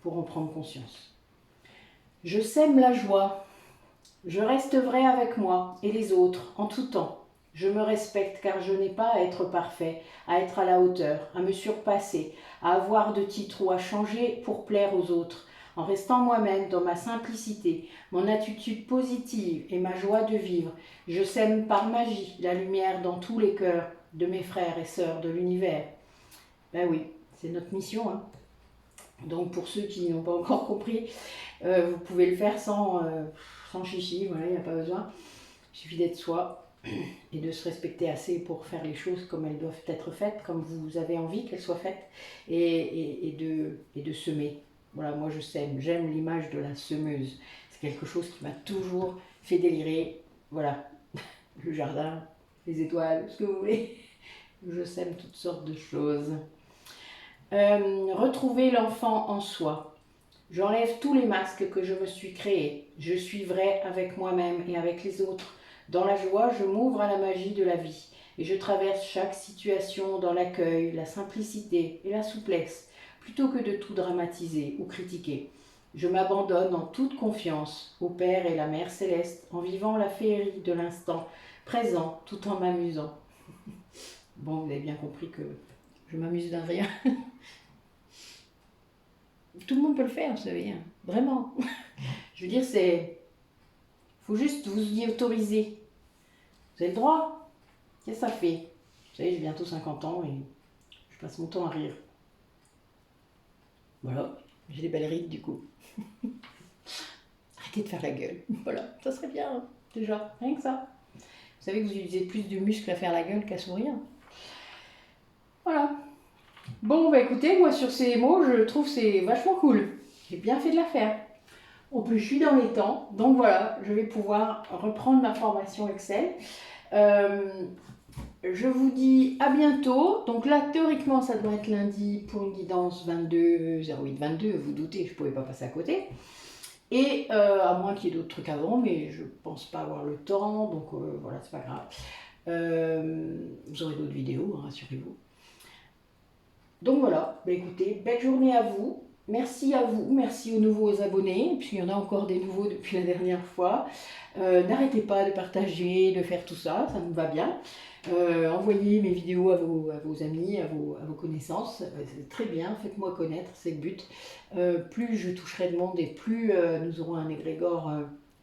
pour en prendre conscience. Je sème la joie. Je reste vrai avec moi et les autres, en tout temps. Je me respecte car je n'ai pas à être parfait, à être à la hauteur, à me surpasser, à avoir de titres ou à changer pour plaire aux autres, en restant moi-même dans ma simplicité, mon attitude positive et ma joie de vivre. Je sème par magie la lumière dans tous les cœurs de mes frères et sœurs de l'univers. Ben oui, c'est notre mission. Donc pour ceux qui n'ont pas encore compris, vous pouvez le faire sans chichi, voilà, il n'y a pas besoin. Il suffit d'être soi et de se respecter assez pour faire les choses comme elles doivent être faites, comme vous avez envie qu'elles soient faites, et de semer. Voilà, moi je sème, j'aime l'image de la semeuse. C'est quelque chose qui m'a toujours fait délirer. Voilà, le jardin, les étoiles, ce que vous voulez. Je sème toutes sortes de choses. Retrouver l'enfant en soi. J'enlève tous les masques que je me suis créés. Je suis vrai avec moi-même et avec les autres. Dans la joie, je m'ouvre à la magie de la vie et je traverse chaque situation dans l'accueil, la simplicité et la souplesse, plutôt que de tout dramatiser ou critiquer. Je m'abandonne en toute confiance au Père et la Mère Céleste en vivant la féerie de l'instant présent tout en m'amusant. Bon, vous avez bien compris que je m'amuse d'un rien. Tout le monde peut le faire, vous savez, vraiment. Je veux dire, faut juste vous y autoriser. Vous avez le droit. Qu'est-ce que ça fait? Vous savez, j'ai bientôt 50 ans et je passe mon temps à rire. Voilà, j'ai des belles rides du coup. Arrêtez de faire la gueule. Voilà, ça serait bien, déjà, rien que ça. Vous savez que vous utilisez plus de muscles à faire la gueule qu'à sourire. Voilà. Bon, écoutez, moi sur ces mots, je trouve c'est vachement cool. J'ai bien fait de la faire. En plus, je suis dans les temps, donc voilà, je vais pouvoir reprendre ma formation Excel. Je vous dis à bientôt. Donc là, théoriquement, ça doit être lundi pour une guidance 22-08-22. Vous doutez, je ne pouvais pas passer à côté. Et à moins qu'il y ait d'autres trucs avant, mais je ne pense pas avoir le temps, donc voilà, c'est pas grave. Vous aurez d'autres vidéos, rassurez-vous. Donc voilà, écoutez, belle journée à vous. Merci à vous, merci aux nouveaux abonnés, puisqu'il y en a encore des nouveaux depuis la dernière fois. N'arrêtez pas de partager, de faire tout ça, ça nous va bien. Envoyez mes vidéos à vos amis, à vos connaissances, c'est très bien, faites-moi connaître, c'est le but. Plus je toucherai de monde et plus nous aurons un égrégore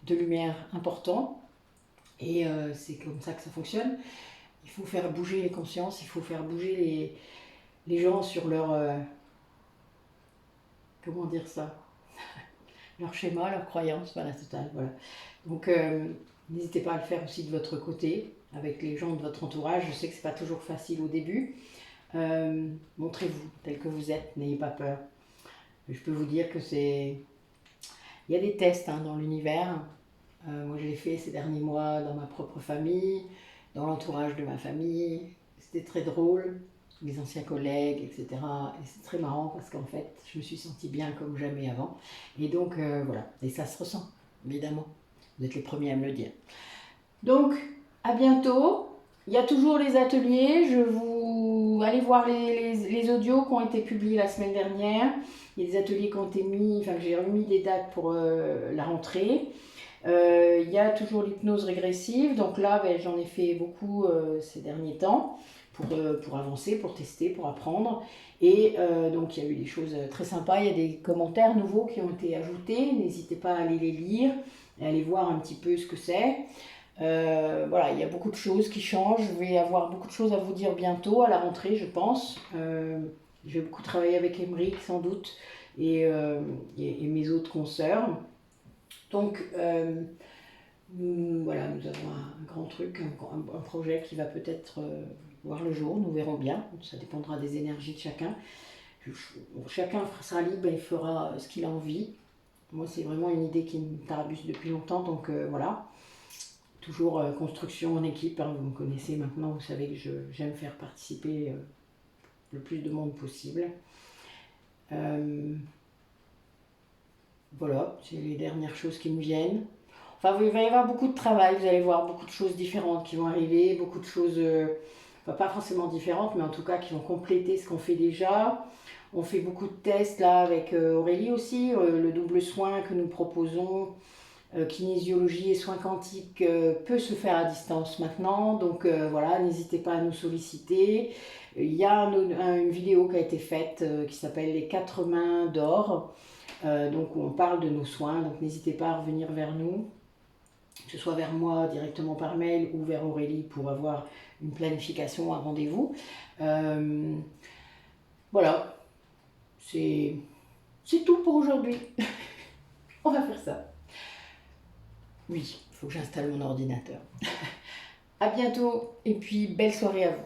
de lumière important. Et c'est comme ça que ça fonctionne. Il faut faire bouger les consciences, il faut faire bouger les gens sur leur... comment dire ça, leur schéma, leur croyance, voilà, total, voilà. Donc, n'hésitez pas à le faire aussi de votre côté, avec les gens de votre entourage. Je sais que c'est pas toujours facile au début. Montrez-vous tel que vous êtes, n'ayez pas peur. Je peux vous dire que c'est... Il y a des tests hein, dans l'univers. Moi, je l'ai fait ces derniers mois dans ma propre famille, dans l'entourage de ma famille. C'était très drôle, mes anciens collègues, etc. Et c'est très marrant parce qu'en fait, je me suis sentie bien comme jamais avant. Et donc, voilà. Et ça se ressent, évidemment. Vous êtes les premiers à me le dire. Donc, à bientôt. Il y a toujours les ateliers. Allez voir les audios qui ont été publiés la semaine dernière. Il y a des ateliers qui ont été mis, enfin, j'ai remis des dates pour la rentrée. Il y a toujours l'hypnose régressive. Donc là, ben, j'en ai fait beaucoup ces derniers temps pour avancer, pour tester, pour apprendre. Et donc, il y a eu des choses très sympas. Il y a des commentaires nouveaux qui ont été ajoutés. N'hésitez pas à aller les lire et aller voir un petit peu ce que c'est. Voilà, il y a beaucoup de choses qui changent. Je vais avoir beaucoup de choses à vous dire bientôt à la rentrée, je pense. Je vais beaucoup travailler avec Emeric sans doute et mes autres consoeurs. Donc voilà, nous avons un grand truc, un projet qui va peut-être voir le jour, nous verrons bien. Ça dépendra des énergies de chacun. Chacun sera libre et fera ce qu'il a envie. Moi, c'est vraiment une idée qui me tarabuse depuis longtemps, donc voilà. Toujours construction en équipe, hein, vous me connaissez maintenant, vous savez que j'aime faire participer le plus de monde possible. Voilà, c'est les dernières choses qui me viennent. Enfin, il va y avoir beaucoup de travail, vous allez voir beaucoup de choses différentes qui vont arriver, beaucoup de choses, enfin, pas forcément différentes, mais en tout cas qui vont compléter ce qu'on fait déjà. On fait beaucoup de tests là avec Aurélie aussi, le double soin que nous proposons. Kinésiologie et soins quantiques peut se faire à distance maintenant, donc voilà, n'hésitez pas à nous solliciter. Il y a une vidéo qui a été faite qui s'appelle Les 4 mains d'or, donc où on parle de nos soins, donc n'hésitez pas à revenir vers nous, que ce soit vers moi directement par mail ou vers Aurélie pour avoir une planification, un rendez-vous. Voilà, c'est tout pour aujourd'hui. On va faire ça. Oui, il faut que j'installe mon ordinateur. À bientôt et puis belle soirée à vous.